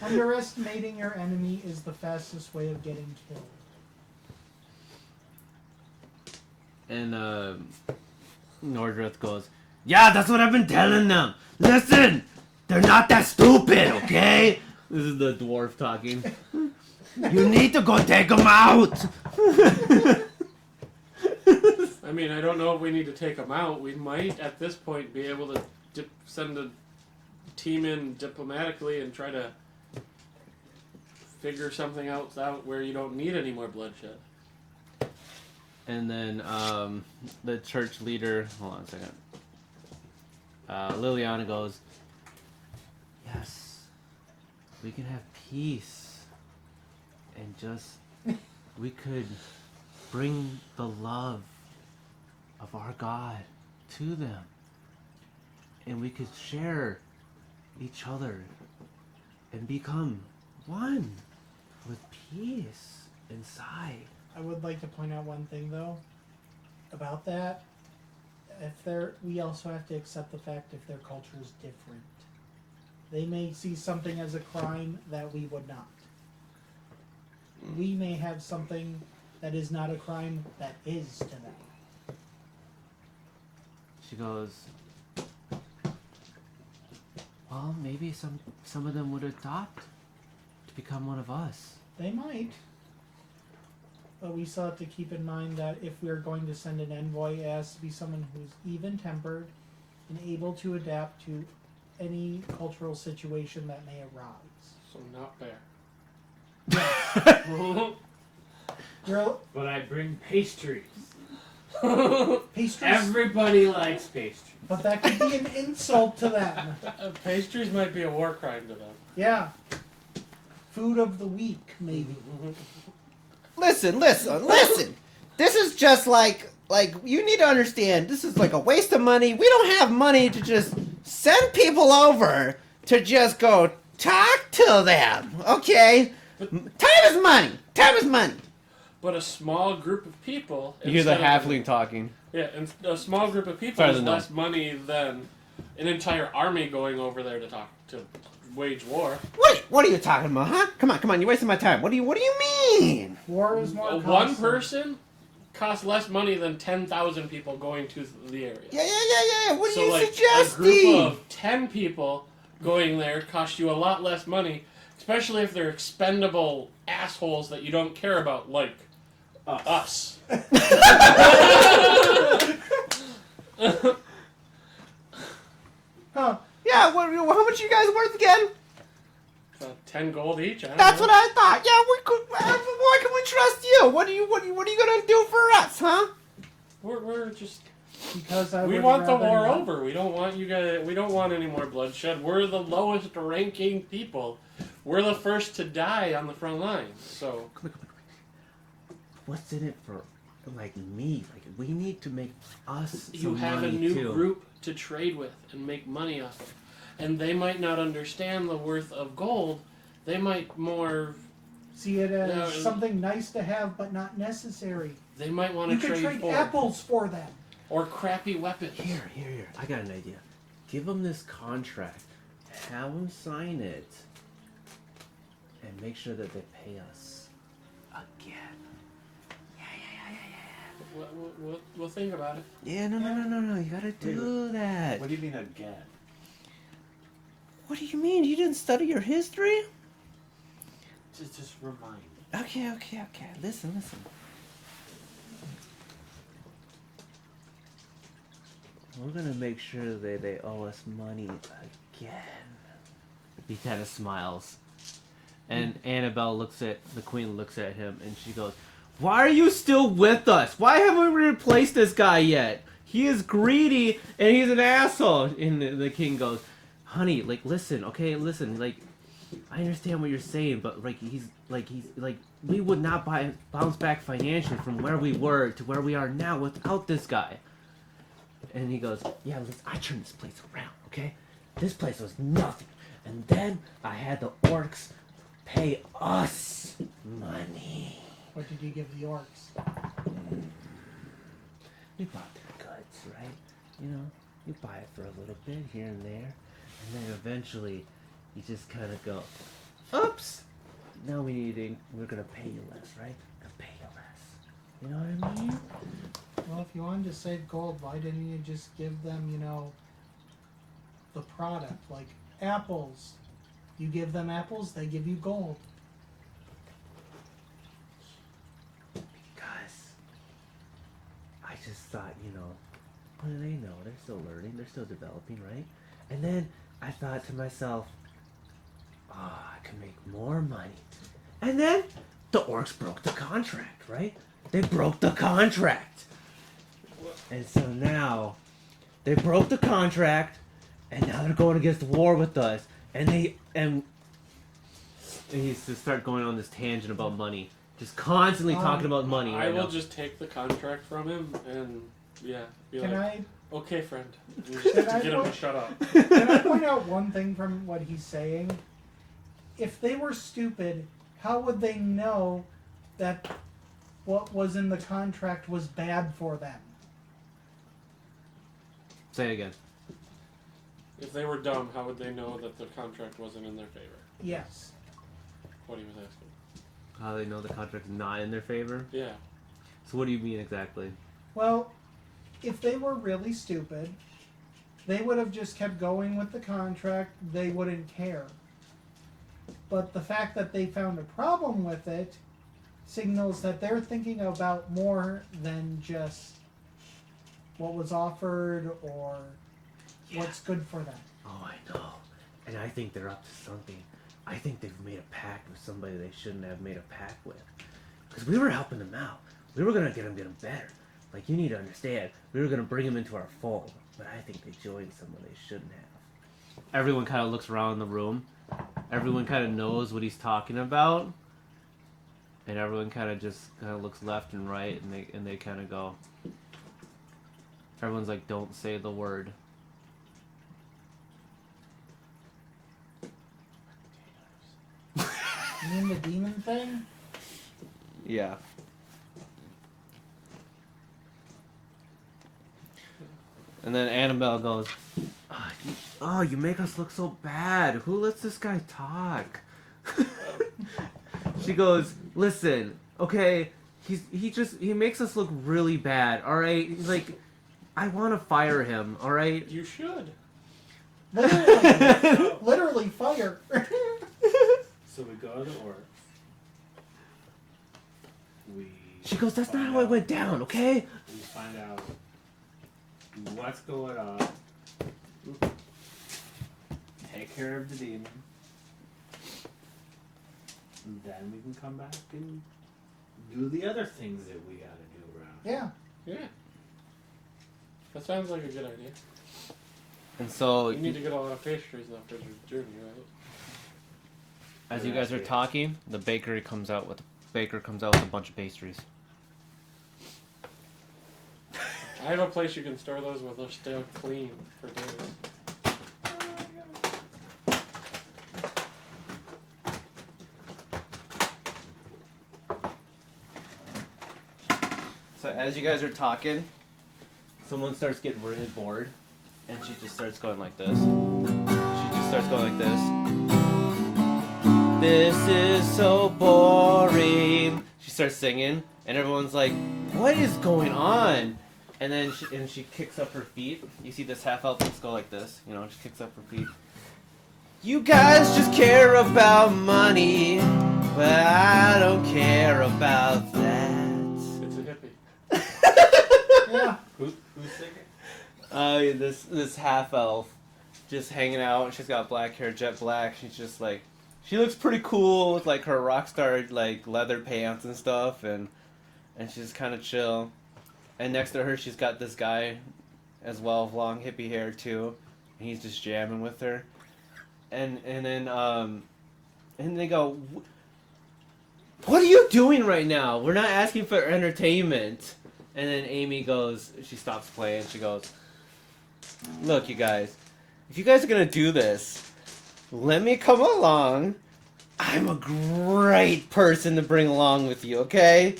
Underestimating your enemy is the fastest way of getting killed. And Nordreth goes, yeah, that's what I've been telling them. Listen, they're not that stupid, okay? This is the dwarf talking. You need to go take them out. I mean, I don't know if we need to take them out. We might, at this point, be able to send a team in diplomatically and try to figure something else out where you don't need any more bloodshed. And then the church leader, hold on a second. Liliana goes, yes, we can have peace and just we could bring the love of our God to them. And we could share each other and become one with peace inside. I would like to point out one thing though about that. We also have to accept the fact if their culture is different. They may see something as a crime that we would not. We may have something that is not a crime that is to them. She goes, well, maybe some of them would adopt to become one of us. They might. But we still have to keep in mind that if we're going to send an envoy, it has to be someone who's even-tempered and able to adapt to any cultural situation that may arise. So not bear. You're, But I bring pastries. pastries, Everybody likes pastries. but that could be an insult to them. Pastries might be a war crime to them. Yeah. Food of the week, maybe. Listen. This is just like you need to understand. This is like a waste of money. We don't have money to just send people over to just go talk to them. Okay, time is money. Time is money. But a small group of people. You hear the instead of- halfling talking. Yeah, and a small group of people Better is than less money than an entire army going over there to wage war. What are you talking about, huh? Come on. You're wasting my time. What do you mean? War is more One constant. person costs less money than 10,000 people going to the area. Yeah. What are So you like suggesting? a group of 10 people going there costs you a lot less money, especially if they're expendable assholes that you don't care about, like us. Huh. Yeah. How much you guys worth again? 10 gold each. I don't That's know. what I thought. Yeah, we could. Why can we trust you? What are you gonna do for us, huh? We're just. Because I We would want the rather war not. over. We don't want you guys. We don't want any more bloodshed. We're the lowest ranking people. We're the first to die on the front lines. So What's in it for, like, me? Like, we need to make us you some have a money, new too. group to trade with and make money off of, and they might not understand the worth of gold. They might more. See it as No, something nice to have, but not necessary. They might want You to could trade trade for apples for them. or crappy weapons. Here. I got an idea. Give them this contract. Have them sign it. And make sure that they pay us again. We'll think about it. Yeah, no. You gotta do that. What do you mean again? What do you mean? You didn't study your history? Just remind me. Okay. Listen. We're gonna make sure they owe us money again. He kind of smiles. And Annabelle the queen looks at him and she goes, "Why are you still with us? Why haven't we replaced this guy yet? He is greedy and he's an asshole." And the king goes, "Honey, like, listen, like, I understand what you're saying, but he's we would not bounce back financially from where we were to where we are now without this guy." And he goes, "Yeah, I turned this place around, okay? This place was nothing. And then I had the orcs pay us money. What did you give the orcs? We bought their goods, right? You know, you buy it for a little bit here and there. And then eventually, you just kind of go, oops! Now we're going to pay you less, right? We're going to pay you less. You know what I mean? Well, if you wanted to save gold, why didn't you just give them, the product? Like apples. You give them apples, they give you gold. Because I just thought, what do they know? They're still learning. They're still developing, right? And then I thought to myself, I can make more money. And then the orcs broke the contract, right? They broke the contract. And so now they broke the contract, and now they're going against war with us. And he to start going on this tangent about money. Just constantly Um, talking about money. I right will now. just take the contract from him and be Can like, I okay, friend. And Can just I get him to point- shut up. can I point out one thing from what he's saying? If they were stupid, how would they know that what was in the contract was bad for them? Say it again. If they were dumb, how would they know that the contract wasn't in their favor? Yes. What he was asking. How do they know the contract's not in their favor? Yeah. So what do you mean exactly? Well, if they were really stupid, they would have just kept going with the contract. They wouldn't care. But the fact that they found a problem with it signals that they're thinking about more than just what was offered or what's good for them. Oh, I know. And I think they're up to something. I think they've made a pact with somebody they shouldn't have made a pact with. Because we were helping them out. We were going to get them better. Like, you need to understand, we were going to bring them into our fold. But I think they joined someone they shouldn't have. Everyone kind of looks around the room. Everyone kind of knows what he's talking about. And everyone kind of just kind of looks left and right, and they kind of go. Everyone's like, don't say the word. You mean the demon thing? Yeah. And then Annabelle goes, "Oh, you make us look so bad. Who lets this guy talk?" She goes, "Listen, okay, he makes us look really bad. All right, like, I want to fire him. All right." You should. Literally, literally fire. So we go to the orcs. We. She goes, "That's not find how it out- went down, okay?" We find out what's going on. Take care of the demon. And then we can come back and do the other things that we gotta do around. Yeah. Yeah. That sounds like a good idea. And so, You need to get a lot of pastries after your journey, right? as you guys are talking, the baker comes out with a bunch of pastries. I have a place you can store those where they'll stay clean for days. So as you guys are talking, someone starts getting really bored, and she just starts going like this. She just starts going like this. This is so boring. She starts singing, and everyone's like, "What is going on?" And then she kicks up her feet. You see this half elf just go like this, you know, she kicks up her feet. "You guys just care about money, but I don't care about that." It's a hippie. Yeah. Who's singing? This half elf, just hanging out. She's got black hair, jet black. She's just like, she looks pretty cool with like her rock star like leather pants and stuff, and she's kind of chill. And next to her, she's got this guy, as well, with long hippie hair too, and he's just jamming with her. And they go, "What are you doing right now? We're not asking for entertainment." And then Amy goes, she stops playing. She goes, "Look, you guys, if you guys are gonna do this, let me come along. I'm a great person to bring along with you, okay?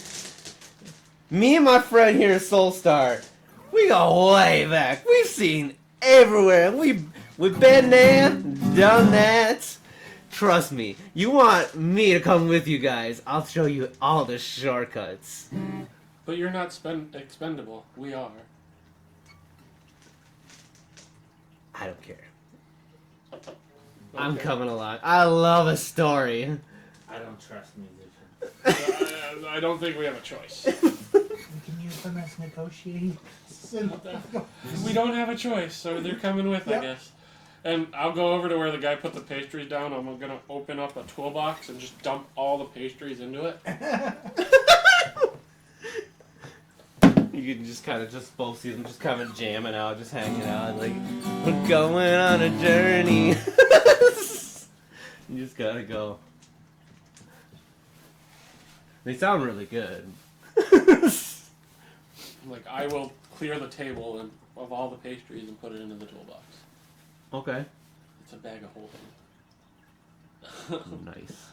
Me and my friend here, Soulstar, we go way back. We've seen everywhere. We've been there, done that. Trust me, you want me to come with you guys, I'll show you all the shortcuts." But you're not expendable. We are. I don't care. I'm coming along. I love a story. I don't trust musicians. I don't think we have a choice. We can use them as negotiating. We don't have a choice, so they're coming with, Yep. I guess. And I'll go over to where the guy put the pastries down. I'm gonna open up a toolbox and just dump all the pastries into it. You can just kind of just both see them just kind of jamming out, just hanging out, like, "We're going on a journey." You just gotta go. They sound really good. I'm like, I will clear the table and of all the pastries and put it into the toolbox. Okay. It's a bag of holding. Nice.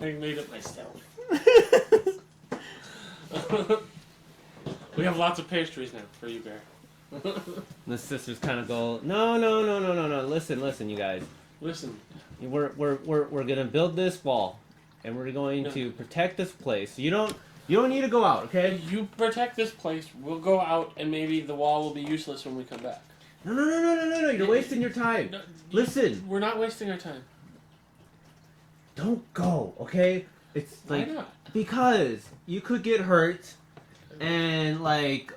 I made it myself. We have lots of pastries now for you, Bear. The sisters kind of go, no. Listen, you guys. Listen, We're gonna build this wall, and we're going to protect this place. You don't need to go out, okay? you protect this place, we'll go out, and maybe the wall will be useless when we come back. No. You're wasting your time. No, Listen, we're not wasting our time. don't go, okay? It's Why like not? because you could get hurt, and like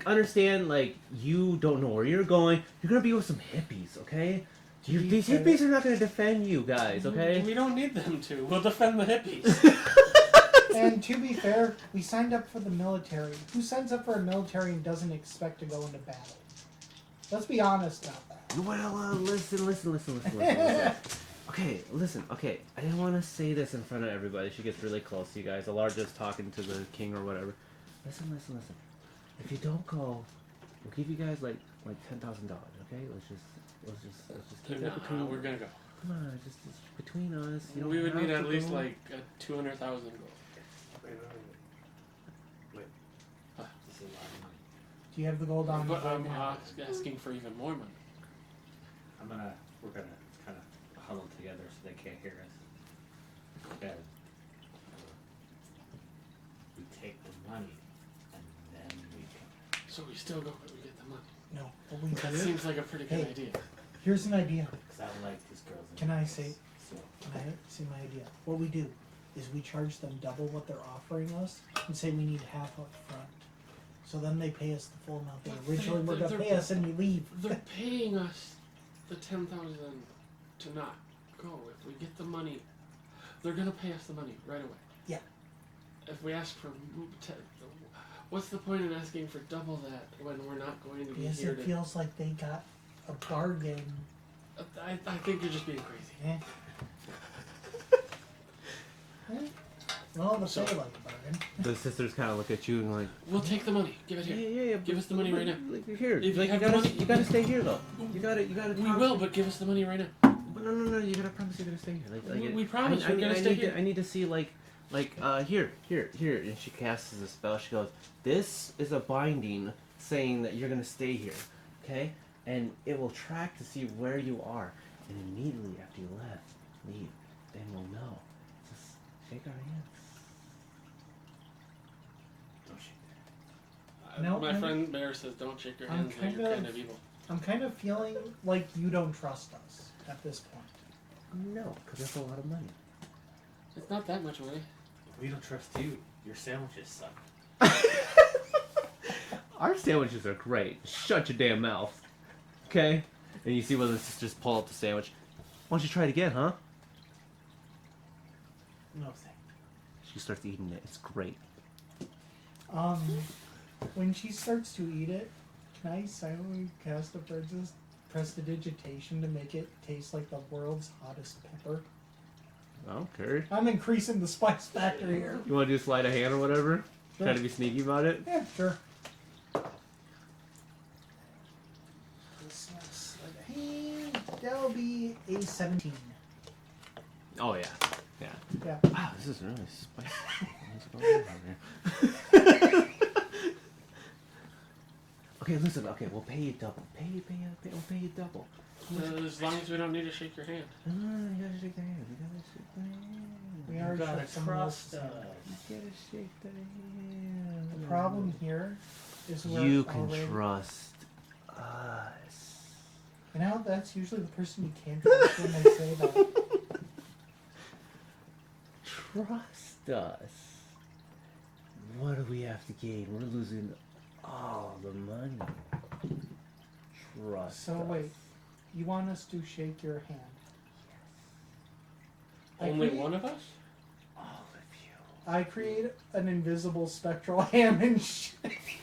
understand, like you don't know where you're going. You're gonna be with some hippies, okay? These hippies are not gonna defend you guys, okay? We don't need them to. We'll defend the hippies. And to be fair, we signed up for the military. Who signs up for a military and doesn't expect to go into battle? Let's be honest about that. Well, listen. Okay, listen. Okay, I didn't want to say this in front of everybody. She gets really close to you guys. Alarja's talking to the king or whatever. Listen. If you don't go, we'll give you guys like $10,000. Okay, let's just keep No, that between. we're gonna go. Come on, just between us. You don't We would have need to at least go. like 200,000 gold. This is a lot of money. Do you have the gold on you But right I'm now? asking for even more money. We're gonna kind of huddle together so they can't hear us. Okay. We take the money and then we can. So we still go, but we get the money. No, but we That do. seems like a pretty good Hey. idea. Here's an idea. Because I like these girls. Can I say? So, Can I say my idea? What we do is we charge them double what they're offering us and say we need half up front. So then they pay us the full amount they originally were going to They're- pay us and we leave. They're paying us the 10,000 to not go. If we get the money, they're gonna pay us the money right away. Yeah. If we ask for, what's the point in asking for double that when we're not going to be Because here it to? feels like they got a bargain. I think you're just being crazy. Well, the So- pay like a bargain. The sisters kind of look at you and like, We'll take the money. Give it here. yeah. Give us the money right now. Like, here, If you like, have you the gotta, money- you gotta stay here though. You gotta. We will, but give us the money right now. But no. You gotta promise you're gonna stay here. We promise we're gonna stay here. I need to see here. And she casts a spell. She goes, "This is a binding saying that you're gonna stay here, okay? And it will track to see where you are. And immediately after you leave, then we'll know. Just shake our hands. don't shake No, My I'm- friend Bear says, "Don't shake your I'm hands. kind You're of- kind of evil." I'm kind of feeling like you don't trust us at this point. No, because that's a lot of money. It's not that much money. that. We don't trust you. Your sandwiches suck. Our sandwiches are great. Shut your damn mouth, okay? And you see one of the sisters pull up the sandwich. Why don't you try it again, huh? No thank She starts eating it. It's great. When she starts to eat it, can I silently cast a prestidigitation to make it taste like the world's hottest pepper? Okay. I'm increasing the spice factor here. You want to do sleight of hand or whatever? Try to be sneaky about it? Yeah, sure. Sleight of hand, that'll be a 17. Oh, yeah. Yeah. Wow, this is really spicy. What's going on here? Okay, listen. Okay, we'll pay you double. We'll pay you double. As long as we don't need to shake your hand. No, you gotta shake their hand. You gotta shake their hand. We You already gotta shook someone trust else's hand. us. You gotta shake their hand. The problem here is we're You can already, trust us. You know, that's usually the person you can't trust when they say that. Trust us. What do we have to gain? We're losing all the money. Trust So us. wait, you want us to shake your hand? I Only create- one of us? All of you. I create an invisible spectral hand and shake.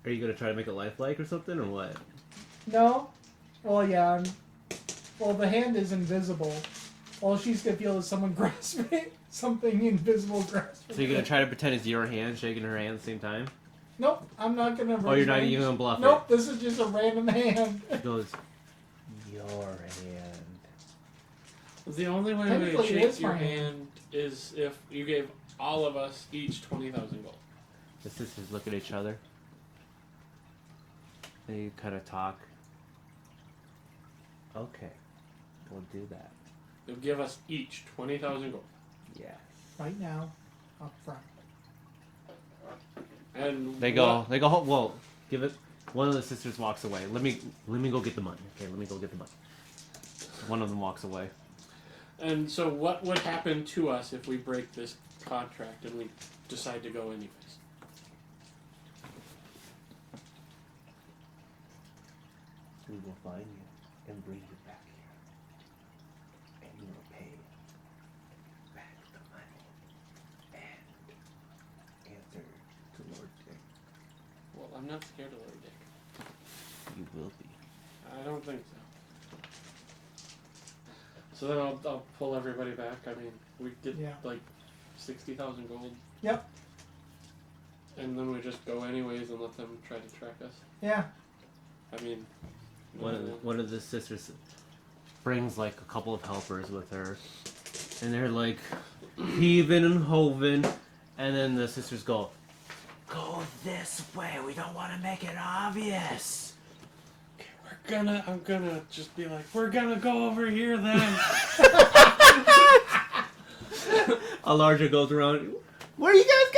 Are you gonna try to make it lifelike or something, or what? No? Well, yeah. Well, the hand is invisible, All she's gonna feel is someone grasping something invisible grasping. So you're gonna try to pretend it's your hand shaking her hand at the same time? Nope, I'm not gonna. Oh, you're not raise even my- gonna bluff Nope, this is just a random hand. it. It goes, Your hand. The only way we Technically, would it shake is your my hand. hand is if you gave all of us each 20,000 gold. the sisters look at each other. They kind of talk. Okay, we'll do that. You'll give us each 20,000 gold. Yes. Right now, up front. And They go. They go. Well, give it. One of the sisters walks away. Let me go get the money. Okay, let me go get the money. One of them walks away. And so, what would happen to us if we break this contract and we decide to go anyways? We will find you and bring you back here. And you will pay back the money. And answer to Lord Dick. Well, I'm not scared of Lord Dick. You will be. I don't think so. So then I'll pull everybody back. I mean, we get Yeah. like 60,000 gold. Yep. And then we just go anyways and let them try to track us. Yeah. I mean, One of the sisters brings like a couple of helpers with her, and they're like heaving and hoving, and then the sisters go this way. We don't want to make it obvious. I'm gonna just be like, we're gonna go over here then. A larger goes around. Where are you guys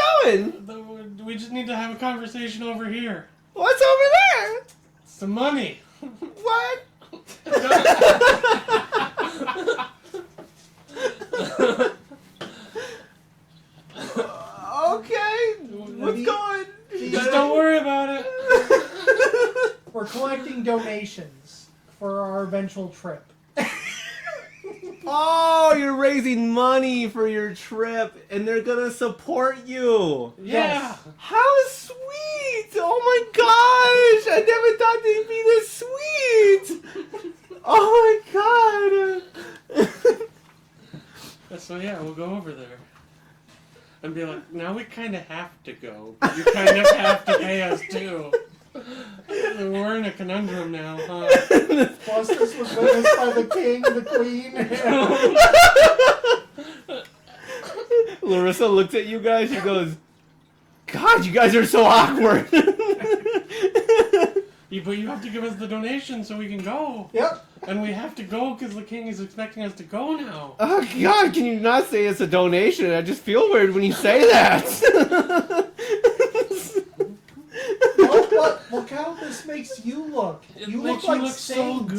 going? We just need to have a conversation over here. What's over there? Some money. What? Okay. What's going? Just don't worry about it. We're collecting donations for our eventual trip. Oh, you're raising money for your trip, and they're gonna support you. Yeah. How sweet! Oh my gosh! I never thought they'd be this sweet. Oh my god! So yeah, we'll go over there. And be like, now we kind of have to go. But you kind of have to pay us too. We're in a conundrum now, huh? Plus, this was witnessed by the king, the queen. Larissa looks at you guys. She goes, "God, you guys are so awkward." But you have to give us the donation so we can go. Yep. And we have to go because the king is expecting us to go now. Oh God, can you not say it's a donation? I just feel weird when you say that. Oh, look how this makes you look. It You makes look like you look so saints.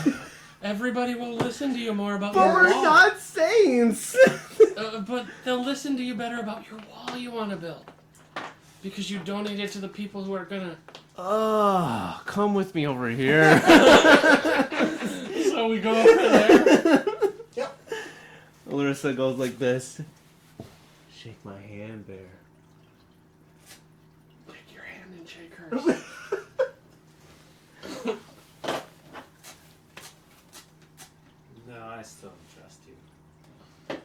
good. Everybody will listen to you more about But your we're wall. not saints. But they'll listen to you better about your wall you want to build. Because you donated to the people who are gonna... Oh, come with me over here. So we go over there. Yep. Larissa goes like this. Shake my hand, Bear. Take your hand and shake hers. No, I still don't trust you.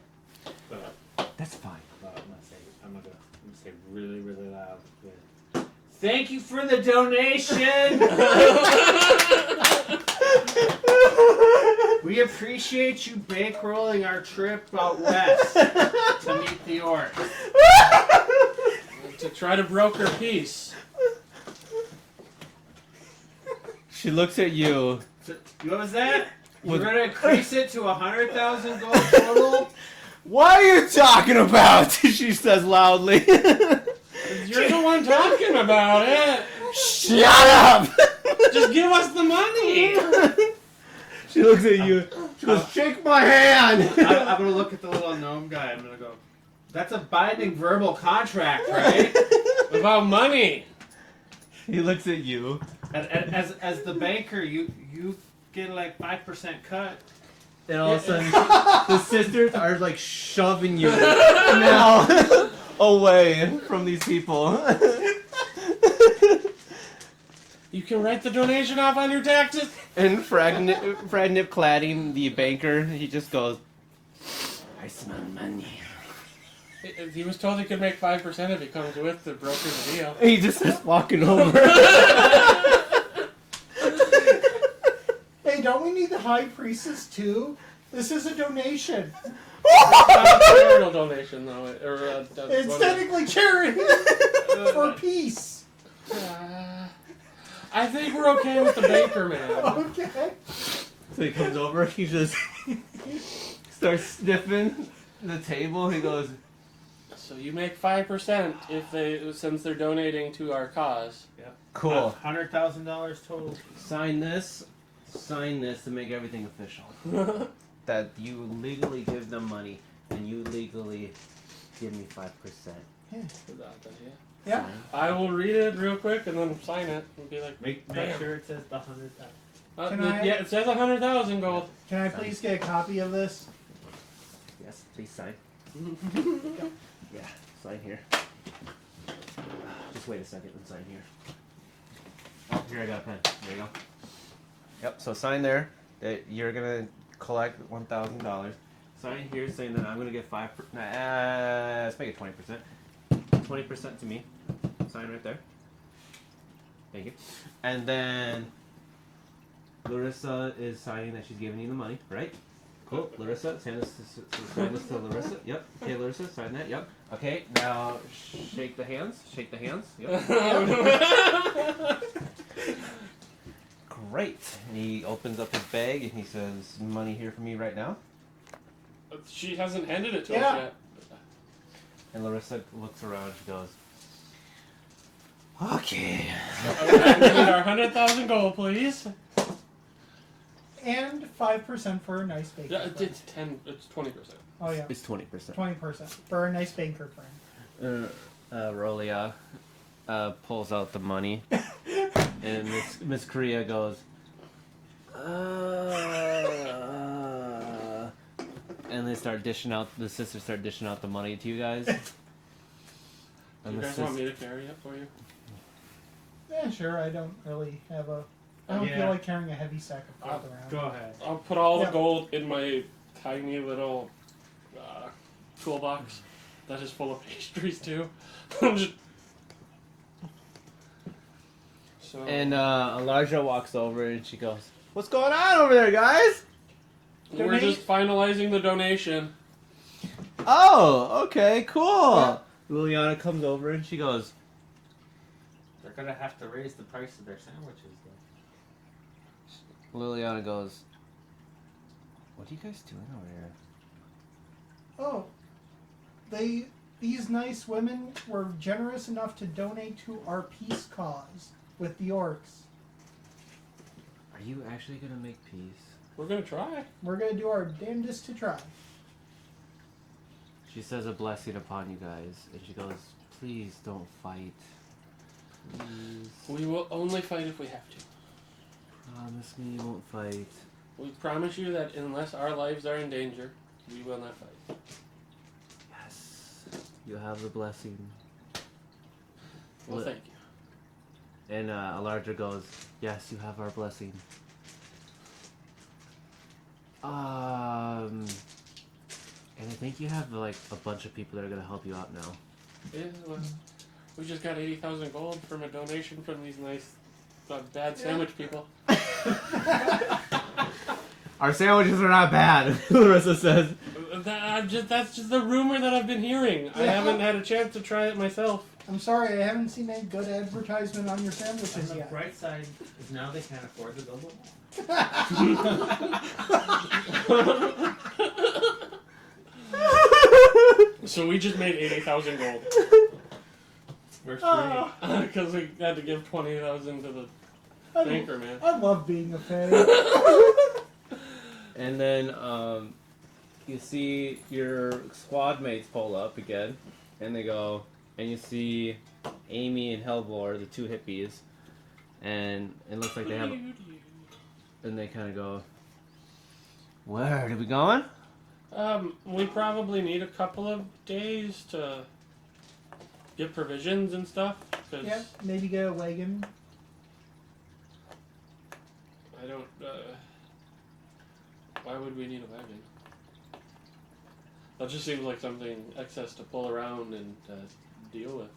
But That's fine. I'm gonna say really, really loud. Thank you for the donation. We appreciate you bankrolling our trip out west to meet the orcs. To try to broker peace. She looks at you. So, what was that? You're With- gonna increase it to 100,000 gold total? What are you talking about? She says loudly. You're the one talking about it. Shut up! Just give us the money. She looks at you. She goes, shake my hand. I'm gonna look at the little gnome guy. I'm gonna go, that's a binding verbal contract, right? About money. He looks at you. As the banker, you get like 5% cut. And all of a sudden, the sisters are like shoving you now away from these people. You can write the donation off on your taxes. And Fragnip Cladding, the banker, he just goes, I smell money. He was told he could make 5% if he comes with to broker the deal. He just starts walking over. Hey, don't we need the high priestess too? This is a donation. Not a charitable donation, though. It's technically charity for peace. I think we're okay with the banker man. Okay. So he comes over, he just starts sniffing the table. He goes, So you make 5% since they're donating to our cause. cool. $100,000 total. Sign this to make everything official. That you legally give them money and you legally give me 5%. Yeah. I will read it real quick and then sign it and be like, Make Damn. sure it says the 100,000. yeah, it says 100,000 gold. Can I please get a copy of this? Yes, please sign. Yeah, sign here. Just wait a second and sign here. Oh, here I got a pen. There you go. Yep, so sign there that you're gonna collect $1,000. Sign here saying that I'm gonna get 5%. Let's make it 20%. 20% to me. Sign right there. Thank you. And then Larissa is signing that she's giving you the money, right? Cool. Larissa, sign this to Larissa. Yep. Okay, Larissa, sign that. Yep. Okay, now shake the hands. Shake the hands. Yep. Great. And he opens up his bag and he says, "Money here for me right now." She hasn't handed it to Yeah. us yet. And Larissa looks around. She goes, "Okay." We need our 100,000 gold, please. And 5% for a nice banker. Yeah, friend. it's 10. It's 20%. Oh yeah, It's 20%. 20% for a nice banker friend. Rolia pulls out the money, and Miss Korea goes, and they start dishing out. The sisters start dishing out the money to you guys. Do And you the guys want me to carry it for you? Yeah, sure. I don't really have a. I don't Yeah. feel like carrying a heavy sack of gold around. Go ahead. I'll put all Yeah. the gold in my tiny little toolbox that is full of pastries too. I'm just... So, And Elijah walks over and she goes, "What's going on over there, guys?" we're just finalizing the donation. Oh, okay, cool. Yeah. Liliana comes over and she goes, They're gonna have to raise the price of their sandwiches, though. Liliana goes, "What are you guys doing over here?" Oh, these nice women were generous enough to donate to our peace cause with the orcs. Are you actually gonna make peace? We're gonna try. We're gonna do our damnedest to try. She says a blessing upon you guys, and she goes, "Please don't fight. Please We will only fight if we have to. promise me you won't fight." We promise you that unless our lives are in danger, we will not fight. Yes, you have the blessing. Well, Li- thank you. And Alardra goes, "Yes, you have our blessing." And I think you have like a bunch of people that are gonna help you out now. Yeah, well, we just got 80,000 gold from a donation from these nice, bad sandwich people. Our sandwiches are not bad, Larissa says. That's just the rumor that I've been hearing. I Yeah. haven't had a chance to try it myself. I'm sorry, I haven't seen any good advertisement on your On sandwiches the yet. bright side is now they can't afford to build a wall. So we just made 80,000 gold We're free. Oh, because we had to give 20,000 to the I, banker man. I love being a fan. And then you see your squad mates pull up again, and they go, and you see Amy and Hellbore, the two hippies, and it looks like they have, and they kind of go, "Where are we going?" We probably need a couple of days to get provisions and stuff. Cause Yeah, maybe get a wagon. I don't. Why would we need a wagon? That just seems like something excess to pull around and deal with.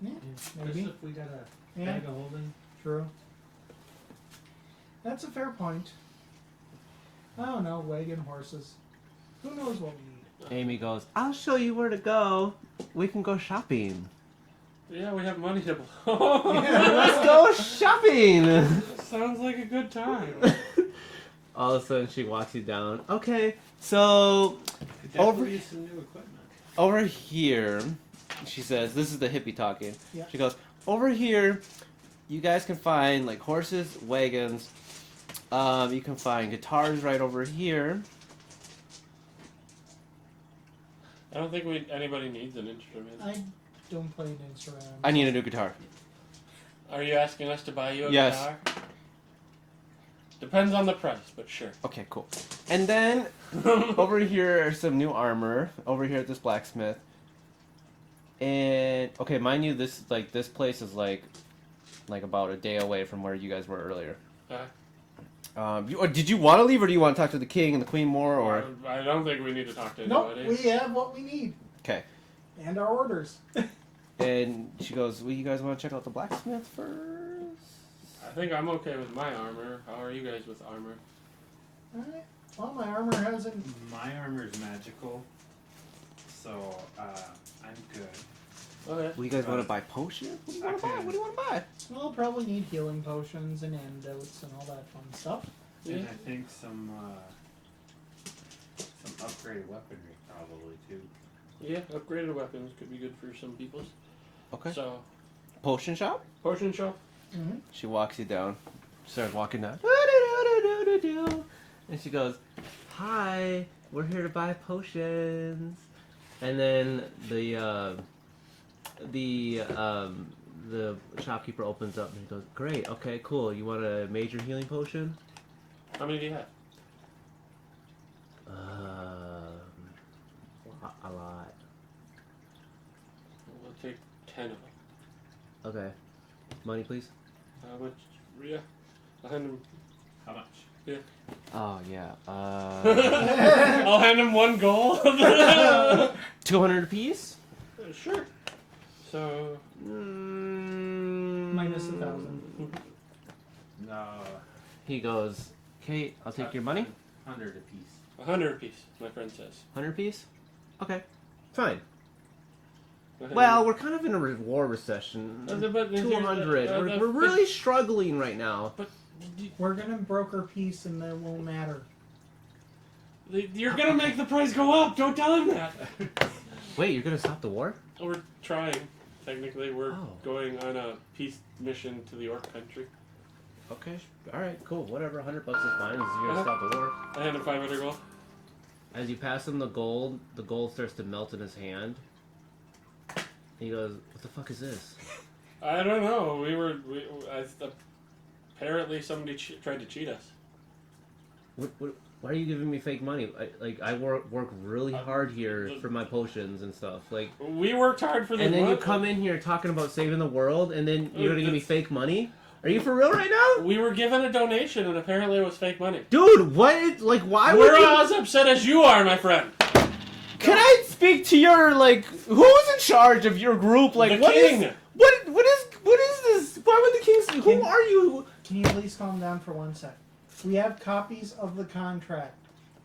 Yeah, Just maybe. if we got a Yeah, bag of holding. true. That's a fair point. I don't know, wagon horses. Who knows what we need? Amy goes, I'll show you where to go. We can go shopping. Yeah, we have money to blow. Let's go shopping. Sounds like a good time. All of a sudden, she walks you down. Okay, so Could Over- definitely use some new equipment. over here, she says, this is the hippie talking. Yeah. She goes, over here, you guys can find like horses, wagons. You can find guitars right over here. I don't think anybody needs an instrument. I don't play an instrument. I need a new guitar. Are you asking us to buy you a Yes. guitar? Depends on the price, but sure. Okay, cool. And then over here are some new armor. Over here at this blacksmith. And okay, mind you, this place is like about a day away from where you guys were earlier. Did you want to leave, or do you want to talk to the king and the queen more, or? I don't think we need to talk to Nope, anybody. we have what we need. Okay. And our orders. And she goes, well, you guys want to check out the blacksmith first? I think I'm okay with my armor. How are you guys with armor? Alright. Well, my armor hasn't. My armor is magical, so I'm good. Okay. Well, you guys want to buy potions? What do you want to buy? Okay. What do you want to buy? We'll probably need healing potions and antidotes and all that fun stuff. Yeah. And I think some upgraded weaponry probably too. Yeah, upgraded weapons could be good for some peoples. Okay. So, Potion shop? potion shop. Mm-hmm. She walks you down. She starts walking down. And she goes, hi, we're here to buy potions. And then the shopkeeper opens up and he goes, great, okay, cool. You want a major healing potion? How many do you have? A lot. We'll take 10 of them. Okay. Money, please. How much? Yeah. I'll hand him. How much? Oh, yeah. I'll hand him 1 gold. 200 apiece? Sure. So, Minus 1,000. No. He goes, okay, I'll take your money. 100 apiece. 100 apiece, my friend says. 100 piece? Okay. Fine. Go ahead Well, and- we're kind of in a war recession. But here's 200. We're really struggling right now. We're gonna broker peace and that won't matter. You're gonna make the price go up. Don't tell him that. Wait, you're gonna stop the war? We're trying. Technically, we're Oh. going on a peace mission to the Orc country. Okay. All right. Cool. Whatever. $100 is fine. You're gonna stop the war. I hand him 500 gold. As you pass him the gold starts to melt in his hand. He goes, "What the fuck is this?" I don't know. Apparently somebody tried to cheat us. What, why are you giving me fake money? I work really hard here for my potions and stuff. Like, We worked hard for the and then you money. come in here talking about saving the world, and then you're gonna give me fake money? Are you for real right now? We were given a donation, and apparently it was fake money. Dude, what? Why would We're you... as upset as you are, my friend. Can I speak to your, who's in charge of your group? Like, The what is... king. What is this? Why would the king say... Who are you? Can you please calm down for 1 sec? We have copies of the contract.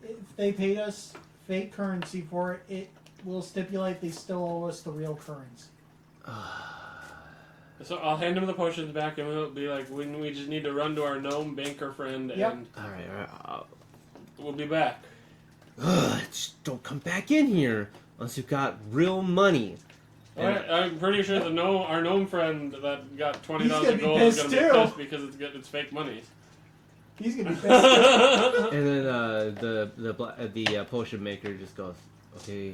If they paid us fake currency for it, it will stipulate they still owe us the real currency. So I'll hand him the potions back, and we'll be like, we just need to run to our gnome banker friend, Yep. and Alright. we'll be back. Just don't come back in here unless you've got real money. Alright, I'm pretty sure our gnome friend that got He's gonna 20,000 be gold is pissed gonna be too. pissed because it's fake money. He's gonna be pissed. And then the potion maker just goes, okay.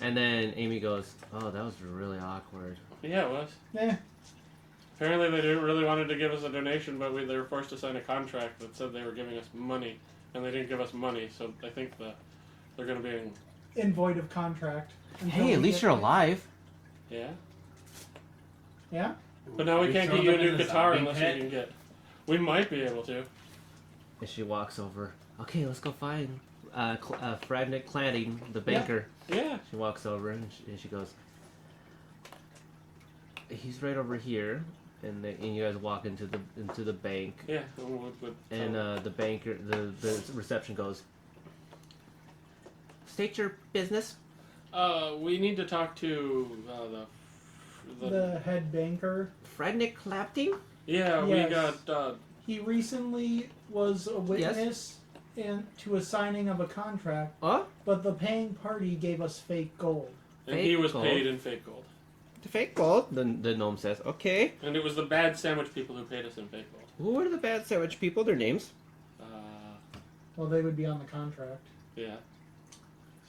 And then Amy goes, oh, that was really awkward. Yeah, it was. Yeah. Apparently they didn't really wanted to give us a donation, but they were forced to sign a contract that said they were giving us money, and they didn't give us money, so I think they're going to be In void of contract. until Hey, we at least get- you're alive. Yeah? Yeah? But now we can't throw get you a them in new the guitar zombie unless pit. we can get... We might be able to. And she walks over. Okay, let's go find. Frednick Clanting, the banker. Yeah. She walks over and she goes, "He's right over here." And you guys walk into the bank. Yeah. And the banker, the reception goes, "State your business." We need to talk to The head banker. Frednick Clapting? Yeah, Yes. we got. He recently was a witness to a signing of a contract, Oh, but the paying party gave us fake gold. And he was gold. paid in fake gold. the fake gold. The gnome says, "Okay." And it was the bad sandwich people who paid us in fake gold. Who are the bad sandwich people? Their names? Well, they would be on the contract. Yeah.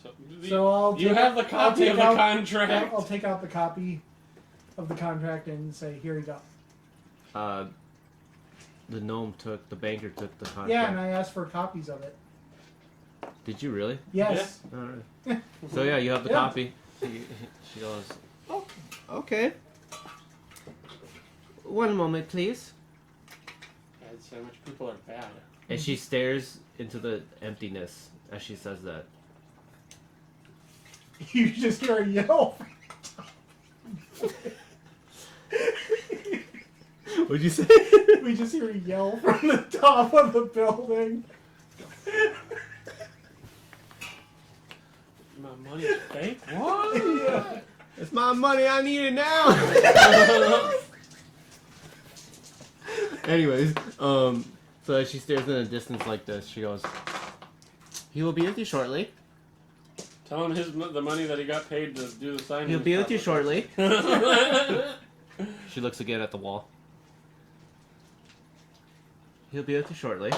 So, So I'll you take- have the I'll copy take of the out- contract. I'll take out the copy of the contract and say, "Here you go." The gnome took, the banker took the contract. Yeah, and I asked for copies of it. Did you really? Yes. Alright. So yeah, you have the Yeah. copy. She goes, "Oh, okay. One moment, please." Bad sandwich people are bad. And she stares into the emptiness as she says that. You just hear a yell. What'd you say? We just hear a yell from the top of the building. My money's fake? What? Yeah. It's my money. I need it now. Anyways, so as she stares in the distance like this, she goes, "He will be with you shortly. Tell him the money that he got paid to do the signing. He'll be with you shortly." shortly. She looks again at the wall. "He'll be with you shortly."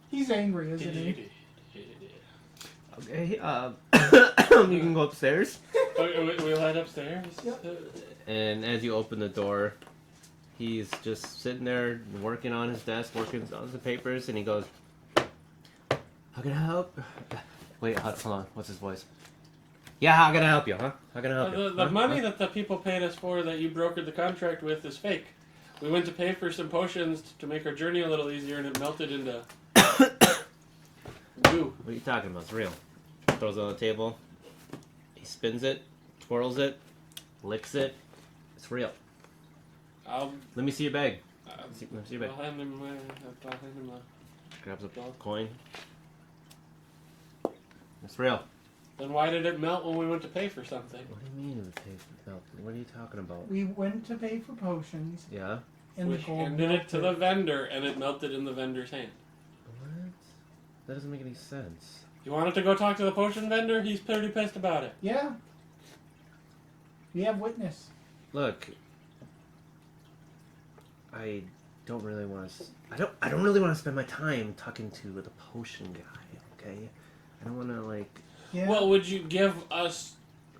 He's angry, isn't he? Okay, you can go upstairs. We head upstairs. Yep. And as you open the door, he's just sitting there working on his desk, working on some papers, and he goes, "How can I help?" Wait, hold on. What's his voice? "Yeah, how can I help you, huh? How can I help you?" The Huh? money Huh? that the people paid us for that you brokered the contract with is fake. We went to pay for some potions to make our journey a little easier, and it melted into goo. What are you talking about? It's real. Throws it on the table. He spins it, twirls it, licks it. It's real. I'll Let me see your bag. uh, Let me see your bag. I'll hand him a Grabs a coin. It's real. Then why did it melt when we went to pay for something? What do you mean it would taste milk? What are you talking about? We went to pay for potions, Yeah? and We the gold handed it to the melted. vendor, and it melted in the vendor's hand. What? That doesn't make any sense. You wanted to go talk to the potion vendor? He's pretty pissed about it. Yeah. We have witness. Look, I don't really want to. I don't really want to spend my time talking to the potion guy. Okay, I don't want to like. Yeah. Well, would you give us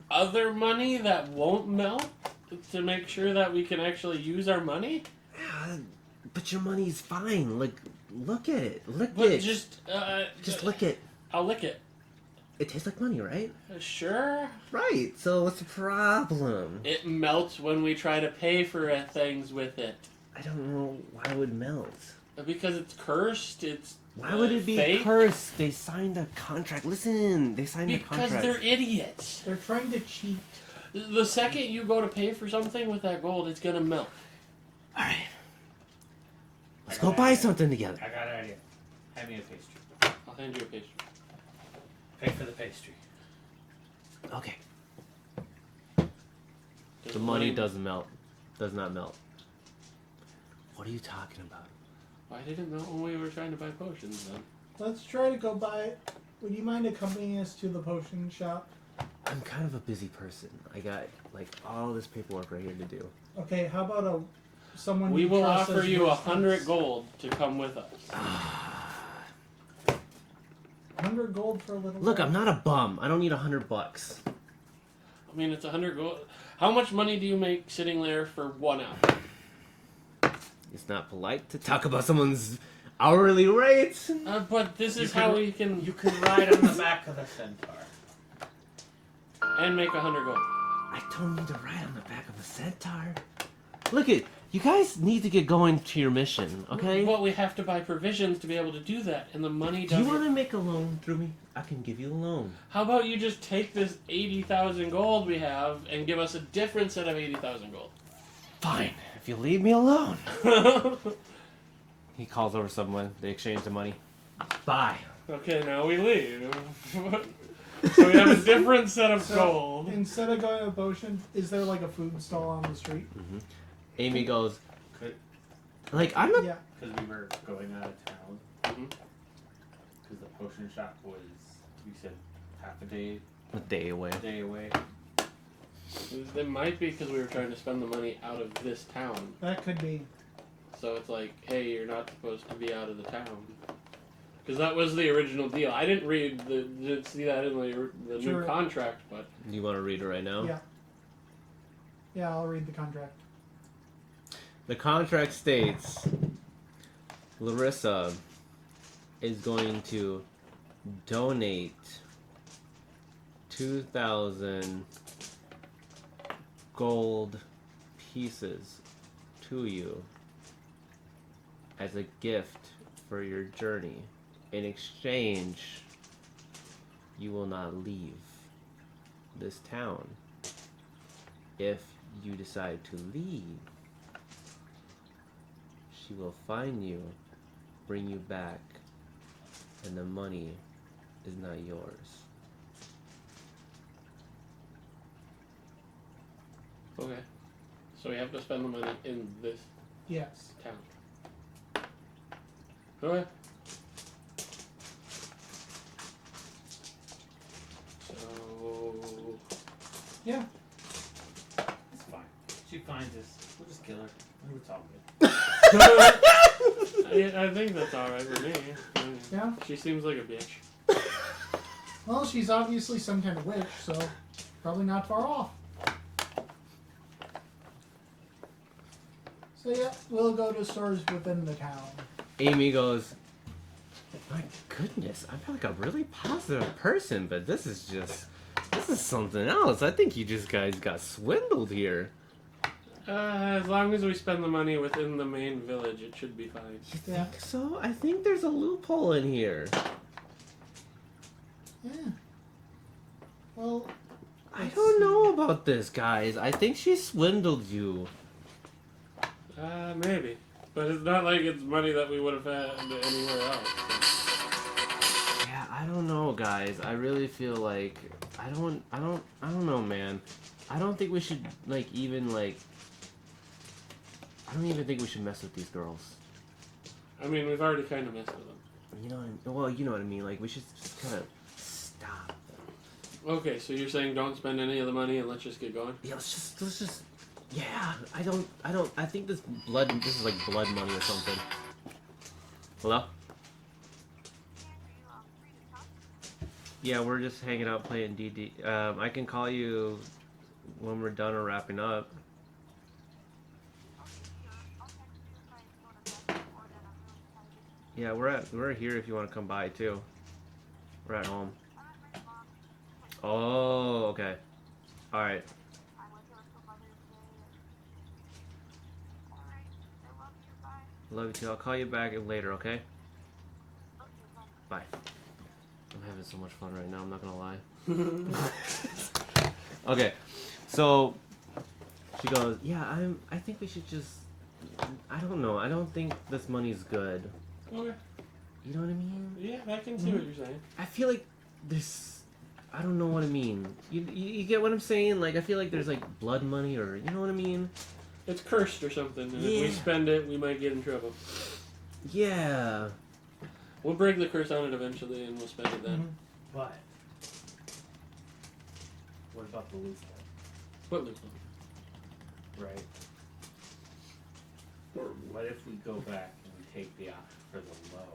other money that won't melt to make sure that we can actually use our money? But your money's fine. Like, look at it. Lick But it. just lick it. I'll lick it. It tastes like money, right? Sure. Right. So what's the problem? It melts when we try to pay for things with it. I don't know why it would melt. Because it's cursed. It's Why would it be fake? cursed? They signed a contract. Listen, they signed a Because contract. they're idiots. They're trying to cheat. The second you go to pay for something with that gold, it's gonna melt. All right. Let's go buy something together. I got an idea. Hand me a pastry. I'll hand you a pastry. Pay for the pastry. Okay. Does The money doesn't melt. Does not melt. What are you talking about? Why did it melt when we were trying to buy potions then? Let's try to go buy. Would you mind accompanying us to the potion shop? I'm kind of a busy person. I got like all this paperwork right here to do. Okay, how about someone We you will trust offer as you your 100 spouse? gold to come with us. 100 gold for a little. Look, while? I'm not a bum. I don't need $100. I mean, it's 100 gold. How much money do you make sitting there for 1 hour? It's not polite to talk about someone's hourly rates. But this You is can- how we can You can ride on the back of the centaur. and make 100 gold. I don't need to ride on the back of a centaur. look it. You guys need to get going to your mission, okay? But we have to buy provisions to be able to do that, and the money Do you doesn't. want to make a loan through me? I can give you a loan. How about you just take this 80,000 gold we have and give us a different set of 80,000 gold? Fine, if you leave me alone. He calls over someone. They exchange the money. Bye. Okay, now we leave. So we have a different set of So, gold. instead of going to potion, is there like a food stall on the street? Amy goes, Could, like, I'm a... Yeah. because we were going out of town. Mhm. Because the potion shop was, you said, half a day A day away. It might be because we were trying to spend the money out of this town. That could be. So it's like, hey, you're not supposed to be out of the town. Because that was the original deal. I didn't didn't see that in the new Sure. contract, but You want to read it right now? Yeah. Yeah, I'll read the contract. The contract states Larissa is going to donate 2,000 gold pieces to you as a gift for your journey. In exchange, you will not leave this town. If you decide to leave, she will find you, bring you back, and the money is not yours. okay. So we have to spend the money in this Yes. town. Okay. So Yeah. It's fine. She finds us. We'll just kill her. It's all good. I think that's alright with me. Yeah. She seems like a bitch. Well, she's obviously some kind of witch, so probably not far off. So yeah, we'll go to stores within the town. Amy goes, my goodness, I feel like a really positive person, but this is something else. I think you just guys got swindled here. As long as we spend the money within the main village, it should be fine. You Yeah. think so? I think there's a loophole in here. Yeah. Well, I let's don't see. know about this, guys. I think she swindled you. Maybe. But it's not like it's money that we would have had anywhere else. Yeah, I don't know, guys. I really feel like I don't know, man. I don't think we should I don't even think we should mess with these girls. I mean, we've already kind of messed with them. You know what I mean? Well, you know what I mean. Like, we should just kind of stop them. Okay, so you're saying don't spend any of the money and let's just get going? Yeah, let's just. Yeah, I think this is like blood money or something. Hello? Yeah, we're just hanging out playing DD. I can call you when we're done or wrapping up. Yeah, we're here if you want to come by too. We're at home. Oh, okay. All right. Love you too. I'll call you back later, okay? Bye. I'm having so much fun right now, I'm not gonna lie. Okay, so she goes, yeah, I think we should just, I don't know, I don't think this money's good. Okay. You know what I mean? Yeah, I can see what you're saying. I feel like there's, I don't know what I mean. You get what I'm saying? Like, I feel like there's like blood money or, you know what I mean? It's cursed or something, and if Yeah. we spend it, we might get in trouble. Yeah. We'll break the curse on it eventually, and we'll spend it then. But what about the loophole? What loophole? Right? Or what if we go back and we take the offer for the loan?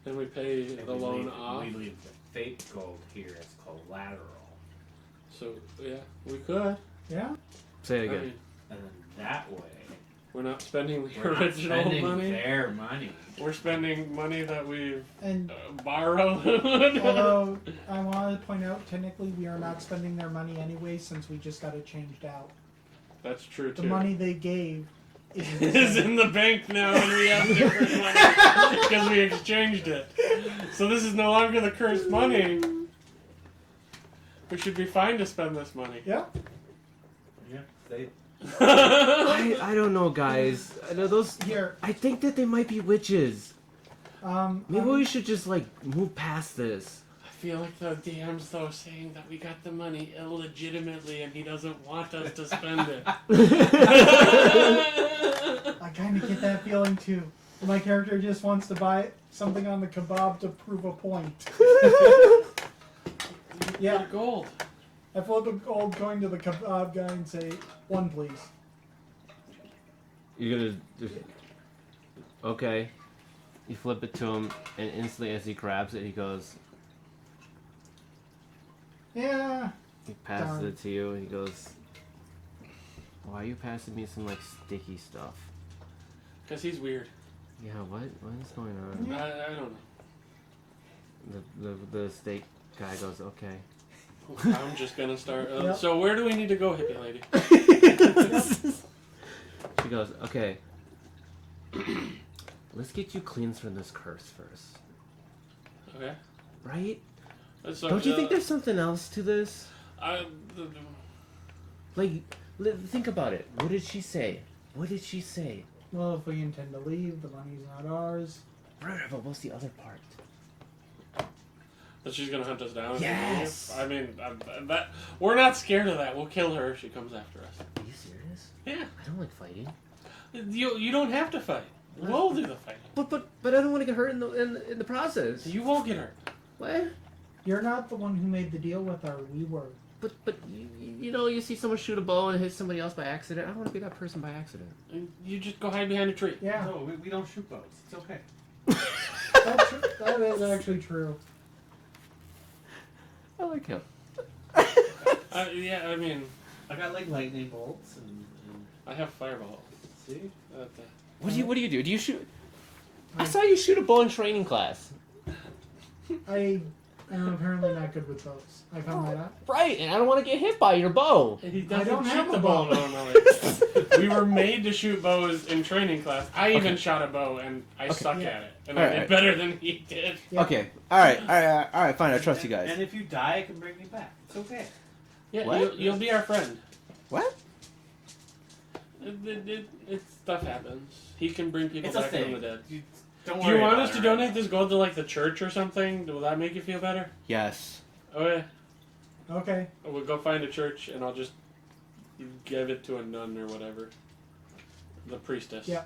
Then we pay And the we loan leave, off. We leave the fake gold here as collateral. So, yeah, we could. Yeah. Say it I again. mean, And then that way, we're not spending the we're not original spending money. their money. We're spending money that we've And borrowed. although I want to point out, technically we are not spending their money anyway, since we just got it changed out. That's true The too. money they gave is is in the bank now, and we have different money because we exchanged it. So this is no longer the cursed money. We should be fine to spend this money. Yeah. Yeah, they. I don't know, guys. I know those. Here. I think that they might be witches. Maybe we should just like move past this. I feel like the DM's though saying that we got the money illegitimately, and he doesn't want us to spend it. I kind of get that feeling too. My character just wants to buy something on the kebab to prove a point. Yeah. Gold. I flip a gold coin to the kebab guy and say, "One, please." You're gonna. Okay. You flip it to him, and instantly as he grabs it, he goes. Yeah. He passes Darn. it to you, and he goes. Why are you passing me some like sticky stuff? Because he's weird. Yeah, what is going on? I don't know. The steak guy goes, okay. I'm just gonna start. Yep. So where do we need to go, hippie lady? She goes, okay. Let's get you cleansed from this curse first, Okay. right? So, Don't you think there's something else to this? the- Like, think about it. What did she say? What did she say? Well, if we intend to leave, the money's not ours. Right, but what's the other part? that she's gonna hunt us down? Yes. I mean, that we're not scared of that. We'll kill her if she comes after us. Are you serious? Yeah. I don't like fighting. You don't have to fight. We'll do the fighting. But I don't want to get hurt in the process. You won't get hurt. What? You're not the one who made the deal with her. We were. But you know, you see someone shoot a bow and hit somebody else by accident. I don't want to be that person by accident. You just go hide behind a tree. Yeah. No, we don't shoot bows. It's okay. That is actually true. I like him. Yeah, I mean, I got like lightning bolts and I have fireballs. see. What do you do? Do you shoot? I saw you shoot a bow in training class. I am apparently not good with those. I found that out. Right, and I don't want to get hit by your bow. He I doesn't don't shoot have the a bow bow. normally. We were made to shoot bows in training class. I even shot a bow and I suck Yeah. at it. And All I right. did better than he did. Yeah. Okay. All right. Fine. I trust you guys. And if you die, I can bring you back. It's okay. Yeah, What? you'll be our friend. What? Stuff happens. He can bring people It's a back from thing. the dead. Don't Do worry. you want about us to it right donate now. this gold to like the church or something? Will that make you feel better? Yes. Okay. Okay. We'll go find a church and I'll just give it to a nun or whatever. The priestess. Yeah.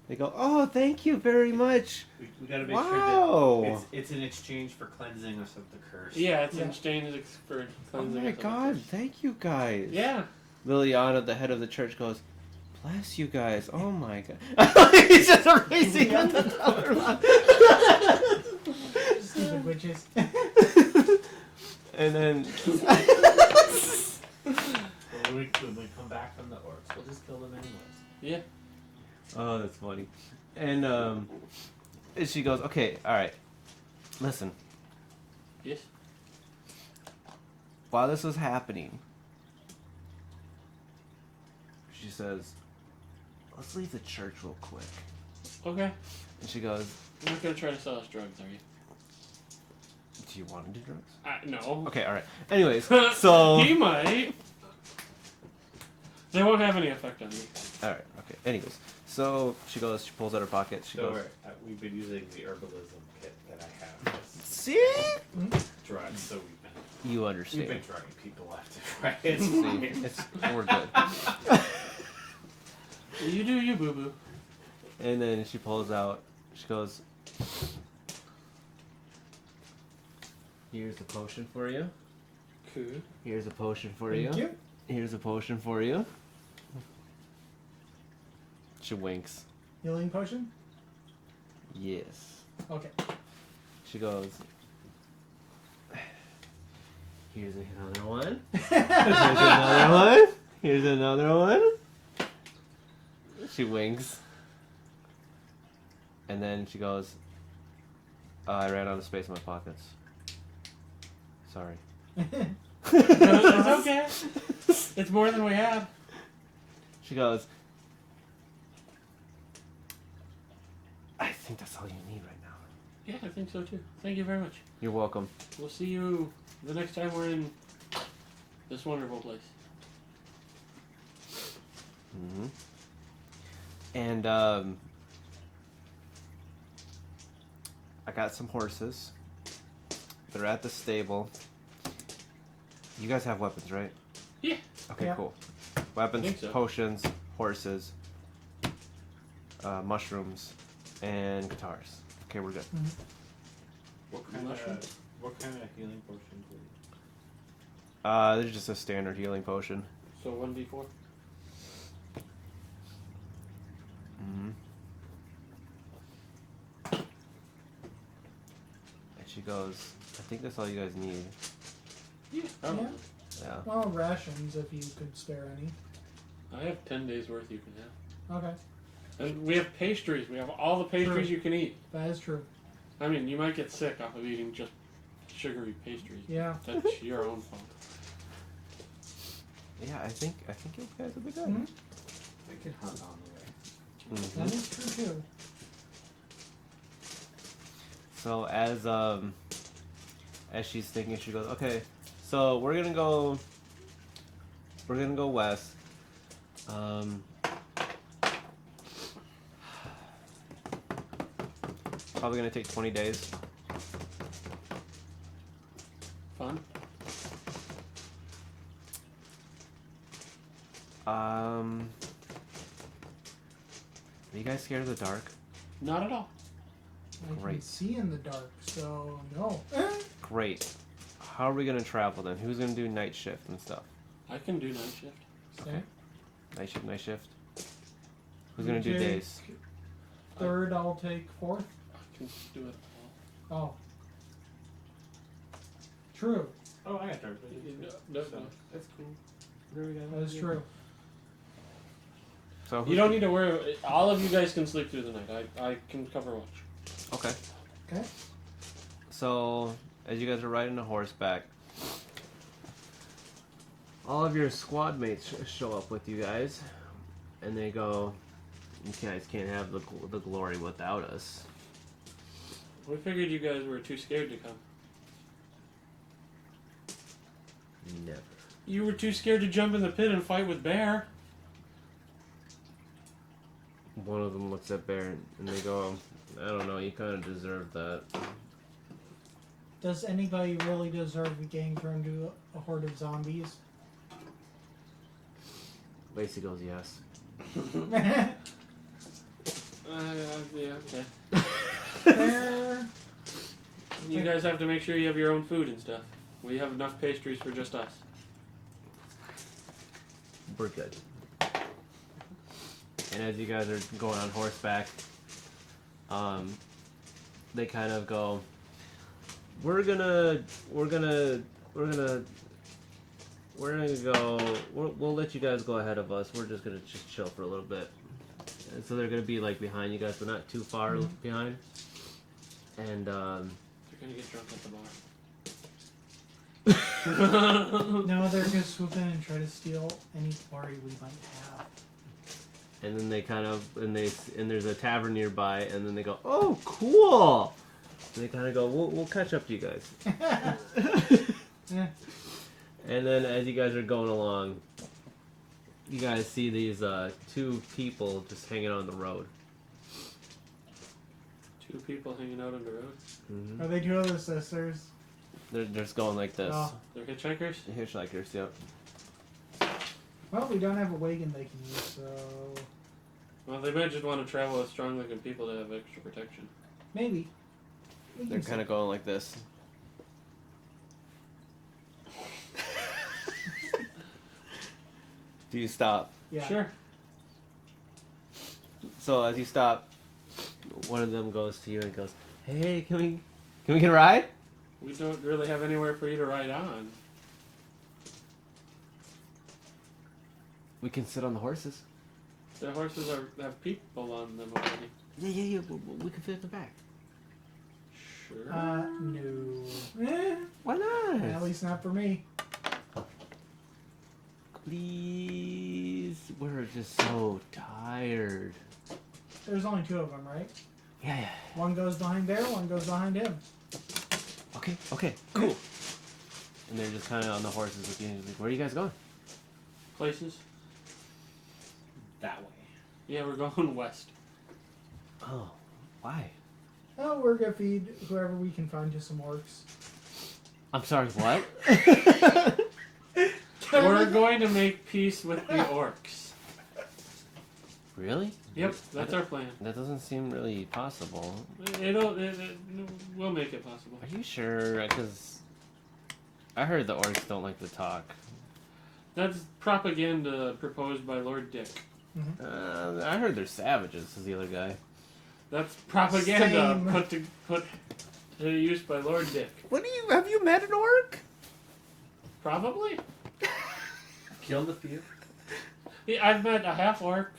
They go. Oh, thank you very much. We gotta make sure Wow. that it's in exchange for cleansing us of the curse. Yeah, it's in Yeah. exchange for Oh cleansing. my us of the God! curse. Thank you guys. Yeah. Liliana, the head of the church, goes. Bless you guys. Oh my God. He's just raising Yeah. the dollar line. Stupid witches. And then. When we come back from the orcs, we'll just kill them anyways. Yeah. Oh, that's funny. And she goes, okay, all right. Listen, Yes. while this was happening, she says, let's leave the church real quick. Okay. And she goes, You're not gonna try to sell us drugs, are you? do you want to do drugs? No. Okay, all right. Anyways, so he might. They won't have any effect on me. all right, okay. Anyways, so she goes, she pulls out her pocket. She Don't goes, worry. We've been using the herbalism kit that I have as See? drugs, so we've you been understand. drugging people left and right. It's See, fine. it's we're good. You do you, boo boo. And then she pulls out. She goes, here's a potion for you. Cool. Here's a potion for Thank you. you. Here's a potion for you. She winks. Healing potion? Yes. Okay. She goes, here's another one. Here's another one. Here's another one. She winks. And then she goes, I ran out of space in my pockets. Sorry. It's okay. It's more than we had. She goes, I think that's all you need right now. Yeah, I think so too. Thank you very much. You're welcome. We'll see you the next time we're in this wonderful place. Mm-hmm. And I got some horses. They're at the stable. You guys have weapons, right? Yeah. Okay, Yeah. cool. Weapons, Think so. potions, horses, mushrooms, and guitars. Okay, we're good. What Mushroom? what kind of healing potions were you? There's just a standard healing potion. So 1d4. Mm-hmm. And she goes, I think that's all you guys need. Yeah, probably. Yeah. Well, rations if you could spare any. I have 10 days worth you can have. Okay, And we have pastries. We have all the pastries True. you can eat. that is true. I mean, you might get sick off of eating just sugary pastries. Yeah. That's your own fault. Yeah, I think you guys will be good. Mhm. We could hunt on the way. Mhm. That is true too. So as she's thinking, she goes, okay, so we're gonna go west. Probably gonna take 20 days. Fun? Are you guys scared of the dark? Not at all. I can Great. see in the dark, so no. Great. How are we gonna travel then? Who's gonna do night shift and stuff? I can do night shift. Okay. Night shift. Who's gonna do You days? take Third, I'll take fourth. I can do it all. Oh. True. Oh, I got dark vision. No, So, no. that's cool. There we go. That is true. So You who's- don't need to worry. All of you guys can sleep through the night. I can cover watch. Okay. Okay. So, as you guys are riding a horseback, all of your squad mates show up with you guys, and they go, "You guys can't have the glory without us." We figured you guys were too scared to come. Never. You were too scared to jump in the pit and fight with Bear. One of them looks at Bear and they go, "I don't know. You kind of deserve that." Does anybody really deserve getting thrown to a horde of zombies? Lacey goes, "Yes." Yeah, okay. Fair. You guys have to make sure you have your own food and stuff. We have enough pastries for just us. We're good. And as you guys are going on horseback, they kind of go, we're gonna go, we'll let you guys go ahead of us. We're just gonna just chill for a little bit. And so they're gonna be like behind you guys, but not too far behind. And You're gonna get drunk at the bar. No, they're gonna swoop in and try to steal any glory we might have. and then they kind of and there's a tavern nearby, and then they go, oh, cool. And they kind of go, we'll catch up to you guys. And then as you guys are going along, you guys see these two people just hanging on the road. Two people hanging out on the road. Mm-hmm. Are they two other sisters? They're just going like this. Oh. They're hitchhikers? Hitchhikers, yep. Well, we don't have a wagon they can use, so Well, they might just want to travel with strong-looking people to have extra protection. maybe. We They're can kind of going like this. Do you stop? Yeah. Sure. So as you stop, one of them goes to you and goes, "Hey, can we get a ride?" We don't really have anywhere for you to ride on. We can sit on the horses. The horses have people on them already. Yeah. We can fit in the back. Sure. No. Eh, Why not? at least not for me. Please we're just so tired. There's only 2 of them, right? Yeah. One goes behind there, one goes behind him. Okay, cool. And they're just kind of on the horses with you. Like, where are you guys going? Places? That way. Yeah, we're going west. Oh, why? Oh, we're gonna feed whoever we can find to some orcs. I'm sorry, what? We're going to make peace with the orcs. Really? Yep, that's our plan. That doesn't seem really possible. We'll make it possible. Are you sure? Because I heard the orcs don't like to talk. That's propaganda proposed by Lord Dick. I heard they're savages, says the other guy. That's propaganda Same. put to use by Lord Dick. Have you met an orc? Probably. Killed a few. Yeah, I've met a half orc.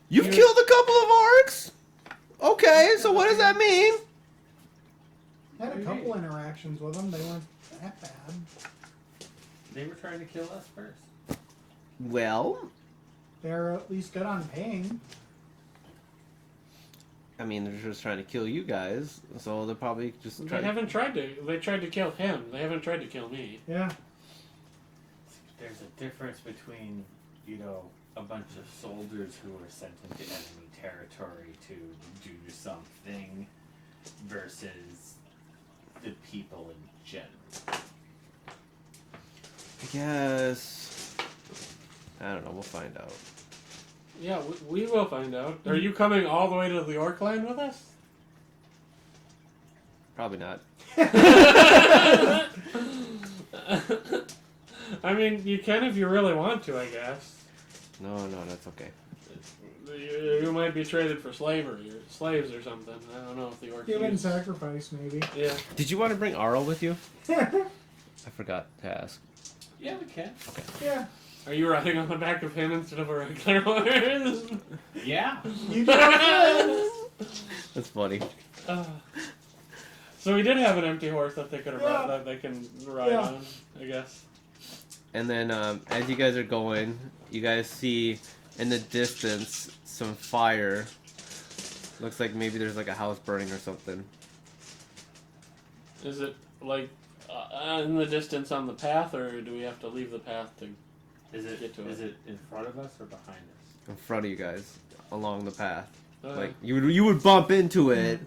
You've You're- killed a couple of orcs? Okay, so what does that mean? I had a couple interactions with them. They weren't that bad. They were trying to kill us first. Well, They're at least good on paying. I mean, they're just trying to kill you guys, so they're probably just They trying. haven't tried to. They tried to kill him. They haven't tried to kill me. Yeah. There's a difference between, a bunch of soldiers who were sent into enemy territory to do something versus the people in general. I guess. I don't know. We'll find out. Yeah, we will find out. Are you coming all the way to the orc land with us? Probably not. I mean, you can if you really want to, I guess. No, that's okay. You might be traded for slavery or slaves or something. I don't know if the orcs Human use- sacrifice, maybe. Yeah. Did you want to bring Arl with you? I forgot to ask. Yeah, we can. Yeah. Are you riding on the back of him instead of a regular horse? Yeah. You do friends. That's funny. So we did have an empty horse that they could have Yeah. that they can ride Yeah. on, I guess. And then as you guys are going, you guys see in the distance some fire. Looks like maybe there's like a house burning or something. Is it like in the distance on the path, or do we have to leave the path to Is it get to is it? it in front of us or behind us? In front of you guys, along the path. Uh, Like you would bump into it.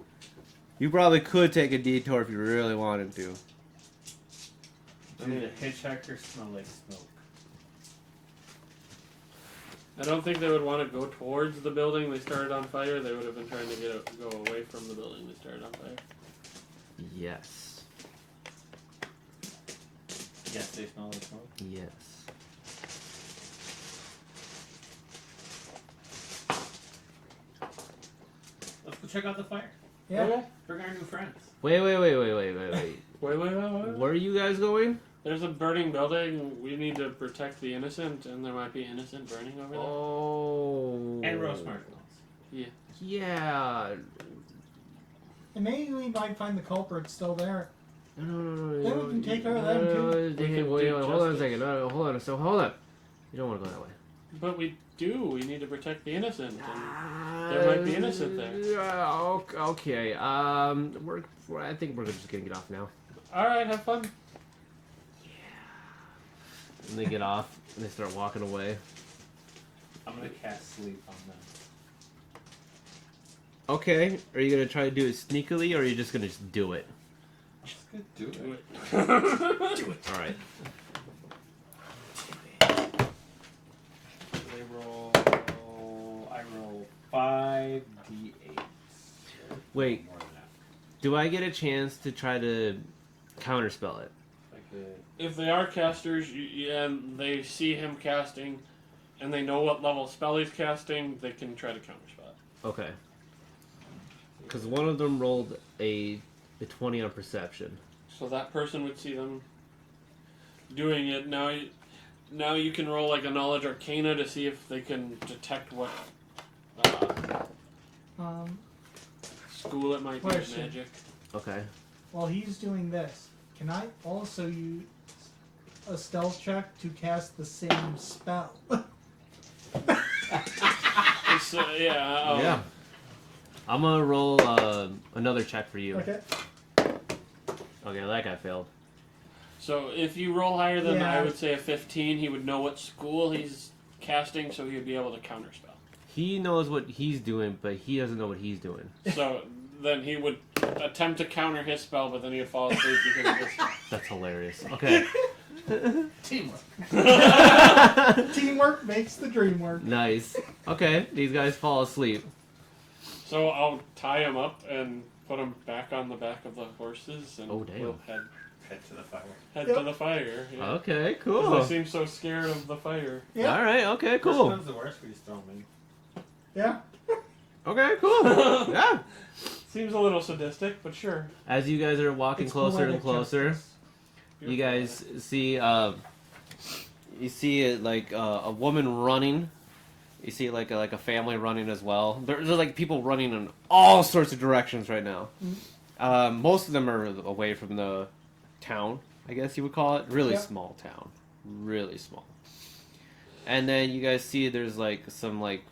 You probably could take a detour if you really wanted to. Do the hitchhiker smell like smoke? I don't think they would want to go towards the building they started on fire. They would have been trying to go away from the building they started on fire. Yes. Yes, they smell like smoke. Yes. Let's go check out the fire. Yeah. Okay. Bring our new friends. Wait. Wait. Where are you guys going? There's a burning building. We need to protect the innocent, and there might be innocent burning over there. Oh. And roast marshmallows. Yeah. And maybe we might find the culprit still there. No. Then we can take care of them, too. We can Wait, do hold on a justice. second. No, hold on. So hold on. You don't want to go that way. But we do. We need to protect the innocent. And there might be innocent there. Okay. I think we're just gonna get off now. all right, have fun. And they get off and they start walking away. I'm gonna cast sleep on them. Okay. Are you gonna try to do it sneakily, or are you just gonna just do it? I'm just gonna do Do it. it. Do it. All right. They roll. I roll 5d8. Wait. More than that. Do I get a chance to try to counterspell it? Like the. If they are casters, and they see him casting, and they know what level spell he's casting, they can try to counterspell it. Okay. Because one of them rolled a 20 on perception. So that person would see them doing it. Now you can roll like a knowledge arcana to see if they can detect what school it might be of Question. magic. Okay. While he's doing this, can I also use a stealth check to cast the same spell? So, yeah. Yeah. I'm gonna roll another check for you. Okay. Okay, that guy failed. So if you roll higher than Yeah. I would say a 15, he would know what school he's casting, so he would be able to counterspell. He knows what he's doing, but he doesn't know what he's doing. So then he would attempt to counter his spell, but then he would fall asleep because of this. That's hilarious. Okay. Teamwork. Teamwork makes the dream work. Nice. Okay, these guys fall asleep. So I'll tie him up and put him back on the back of the horses, and Oh, damn. we'll head Head to the fire. to Yep. the fire. Yeah. Okay, 'Cause cool. They seem so scared of the fire. Yeah. All right, okay, Which cool. one's the worst? We just throw them in. Yeah. Okay, cool. Yeah. Seems a little sadistic, but sure. As you guys are walking It's closer and poetic closer, justice. you guys see like a woman running. You see like a family running as well. There's like people running in all sorts of directions right now. Most of them are away from the town, I guess you would call it. Really Yep. small town, really small. And then you guys see there's like some like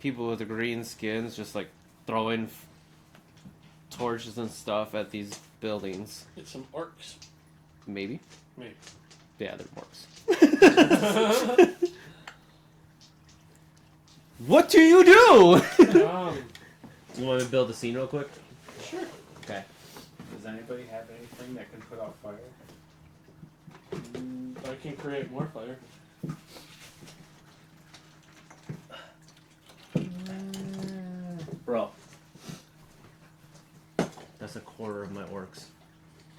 people with the green skins just like throwing torches and stuff at these buildings. It's some orcs. Maybe. Maybe. Yeah, they're orcs. What do you do? You want to build a scene real quick? Sure. Okay. Does anybody have anything that can put out fire? I can create more fire. Bro. That's a quarter of my orcs.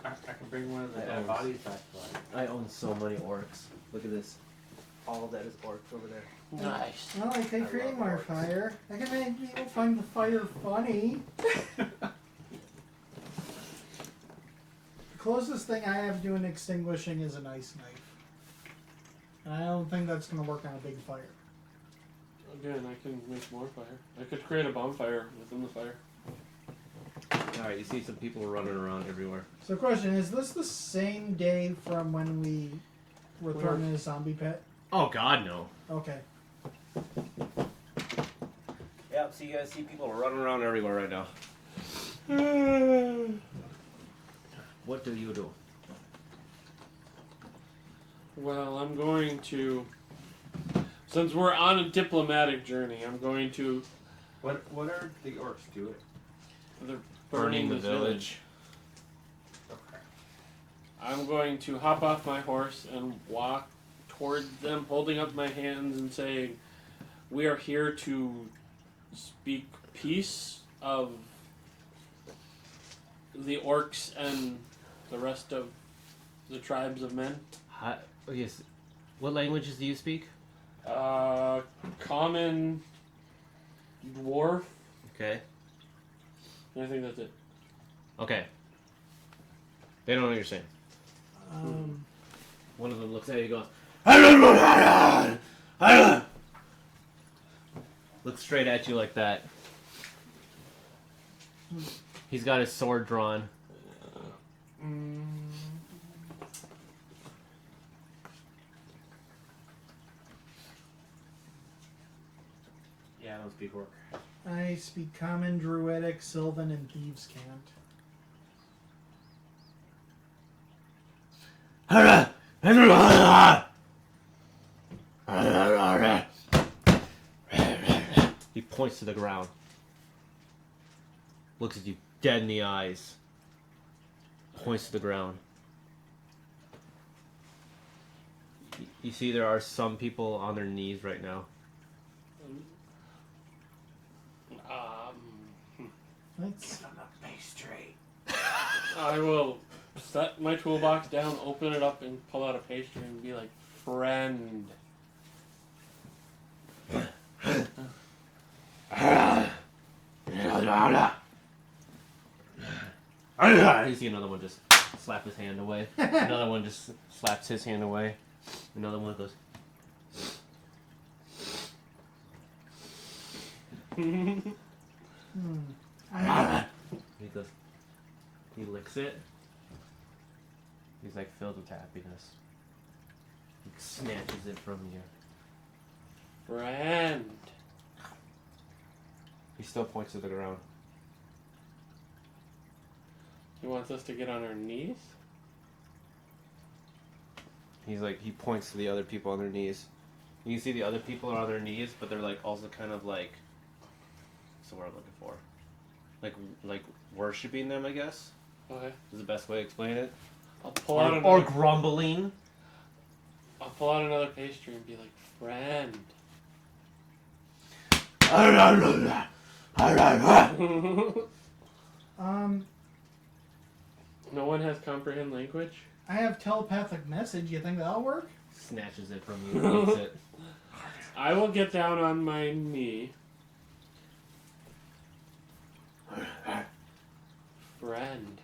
I can bring one of the I dead own- bodies back to life. I own so many orcs. Look at this. All of that is orcs over there. Nice. Well, I can I create love more orcs. fire. I can make people find the fire funny. The closest thing I have to an extinguishing is an ice knife. And I don't think that's going to work on a big fire. Again, I can make more fire. I could create a bonfire within the fire. Alright, you see some people running around everywhere. So, question, is this the same day from when we were thrown in a zombie pit? Oh god, no. Okay. Yep, so you guys see people running around everywhere right now. What do you do? Well, I'm going to. Since we're on a diplomatic journey, I'm going to. What are the orcs doing? They're burning this village. Okay. I'm going to hop off my horse and walk towards them, holding up my hands and saying, "We are here to speak peace of the orcs and the rest of the tribes of men." Hi, oh, yes. What languages do you speak? Common, dwarf, Okay. and I think that's it. Okay. They don't know what you're saying. Um, One of them looks at you and goes, looks straight at you like that. He's got his sword drawn. Yeah, I don't speak orc. I speak Common, Druidic, Sylvan, and Thieves' Cant. He points to the ground. Looks at you dead in the eyes. Points to the ground. You see there are some people on their knees right now. That's On the pastry. I will set my toolbox down, open it up, and pull out a pastry and be like, "Friend." You see another one just slap his hand away. Another one just slaps his hand away. Another one goes. He goes. He licks it. He's like filled with happiness. He snatches it from you. Friend. He still points to the ground. He wants us to get on our knees? He points to the other people on their knees. You can see the other people are on their knees, but they're like also kind of like, what's the word I'm looking for? Like worshiping them, I guess. Okay. Is the best way to explain it. I'll pull out Or another, grumbling. I'll pull out another pastry and be like, friend. No one has comprehend language? I have telepathic message. You think that'll work? Snatches it from you. Eats it. I will get down on my knee. Friend.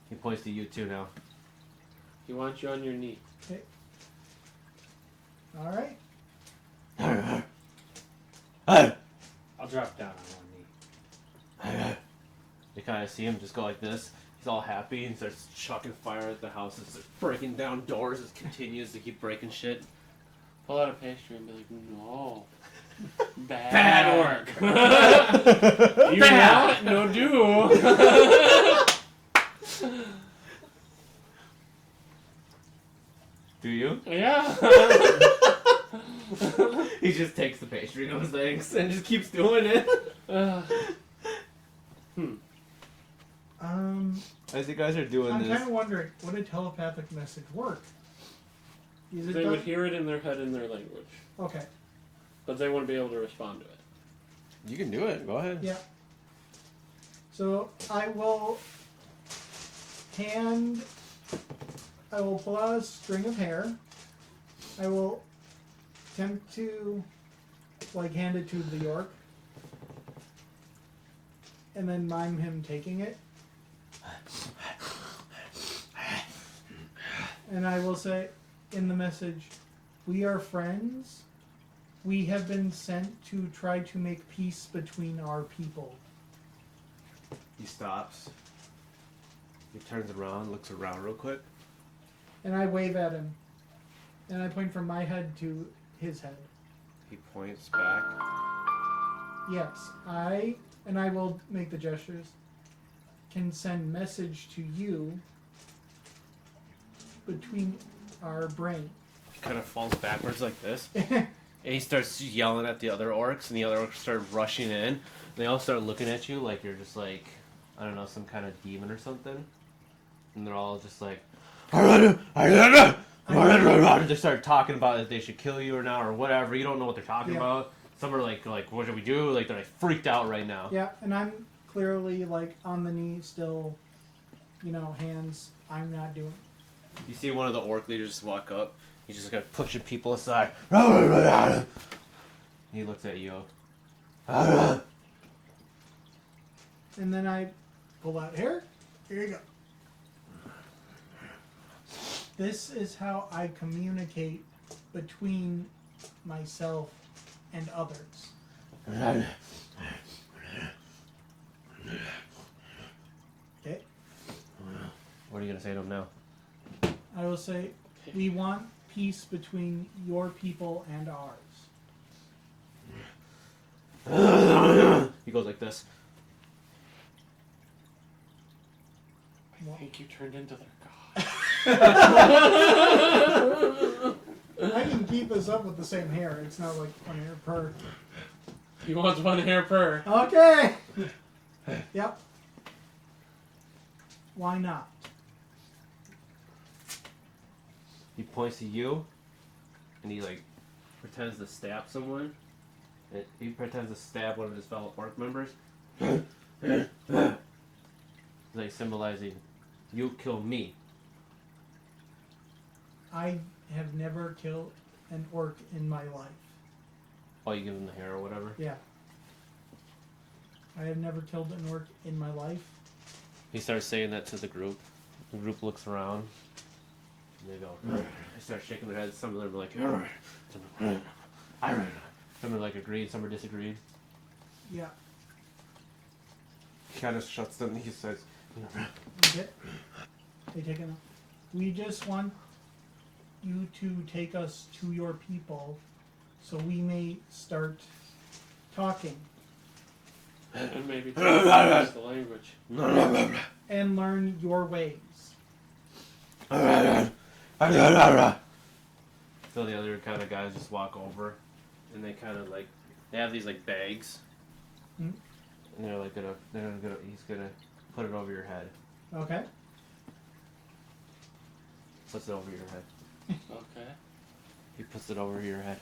He points to you too now. He wants you on your knee. All right. I'll drop down on one knee. You kind of see him just go like this. He's all happy and starts chucking fire at the house and starts breaking down doors. It continues to keep breaking shit. Pull out a pastry and be like, no. Bad work. You not? No do. Do you? Yeah. He just takes the pastry, no thanks, and just keeps doing it. As you guys are doing I'm this, kind of wondering, would a telepathic message work? Is it They done- would hear it in their head in their language, Okay. but they wouldn't be able to respond to it. you can do it. Go ahead. Yeah. So I will pull out a string of hair. I will attempt to hand it to the orc. And then mime him taking it. And I will say in the message, we are friends. We have been sent to try to make peace between our people. He stops. He turns around, looks around real quick. And I wave at him. And I point from my head to his head. He points back. Yes, I will make the gestures, can send message to you between our brain. He kind of falls backwards like this. And he starts yelling at the other orcs, and the other orcs start rushing in. They all start looking at you like you're just like, I don't know, some kind of demon or something. And they're all just like, they start talking about if they should kill you or not or whatever. You don't know what they're talking Yeah. about. Some are like, what should we do? Like they're like freaked out right now. Yeah, and I'm clearly on the knee still, hands. I'm not doing. You see one of the orc leaders just walk up. He's just kind of pushing people aside. He looks at you. And then I pull out hair. Here you go. This is how I communicate between myself and others. Okay. What are you gonna say to him now? I will say, we want peace between your people and ours. He goes like this. I think you turned into their god. I can keep this up with the same hair. It's not like one hair per. He wants one hair per. Okay. Yep. Why not? He points to you, and he pretends to stab someone. He pretends to stab one of his fellow orc members. Like symbolizing, you kill me. I have never killed an orc in my life. Oh, you give him the hair or whatever. Yeah. I have never killed an orc in my life. He starts saying that to the group. The group looks around. And they go. They start shaking their heads. Some of them are like, some are agreed. Some are disagreed. Yeah. He kind of shuts them. He says, Okay. They take it. We just want you to take us to your people so we may start talking And maybe change the language. and learn your ways. So the other kind of guys just walk over, and they kind of like they have these like bags, Hmm. and they're gonna he's gonna put it over your head. Okay? Puts it over your head. Okay. He puts it over your head.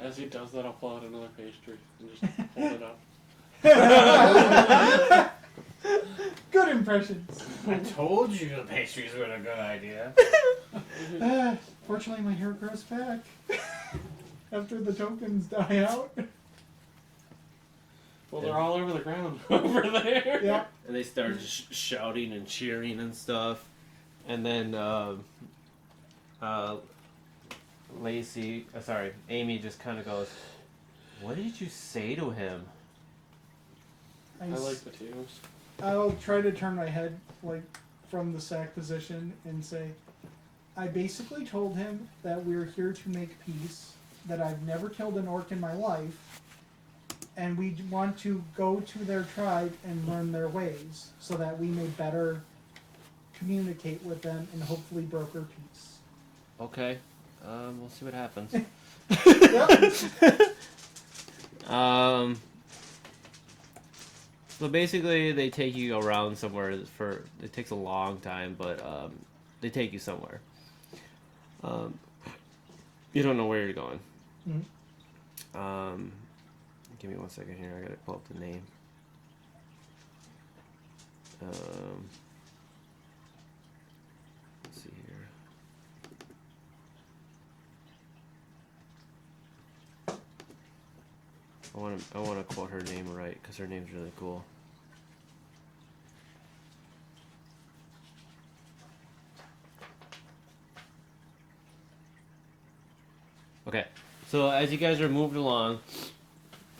As he does that, I'll pull out another pastry and just hold it up. Good impressions. I told you the pastries were a good idea. Fortunately, my hair grows back after the tokens die out. Well, they're all over the ground over there. Yeah. And they start shouting and cheering and stuff. And then Amy just kind of goes, "What did you say to him?" I like potatoes. I'll try to turn my head like from the sack position and say, I basically told him that we're here to make peace, that I've never killed an orc in my life, and we want to go to their tribe and learn their ways so that we may better communicate with them and hopefully broker peace. Okay, we'll see what happens. Yep. So basically, they take you around somewhere for. It takes a long time, but they take you somewhere. You don't know where you're going. Mhm. Give me 1 second here. I gotta pull up the name. Let's see here. I want to quote her name right because her name's really cool. Okay, so as you guys are moved along,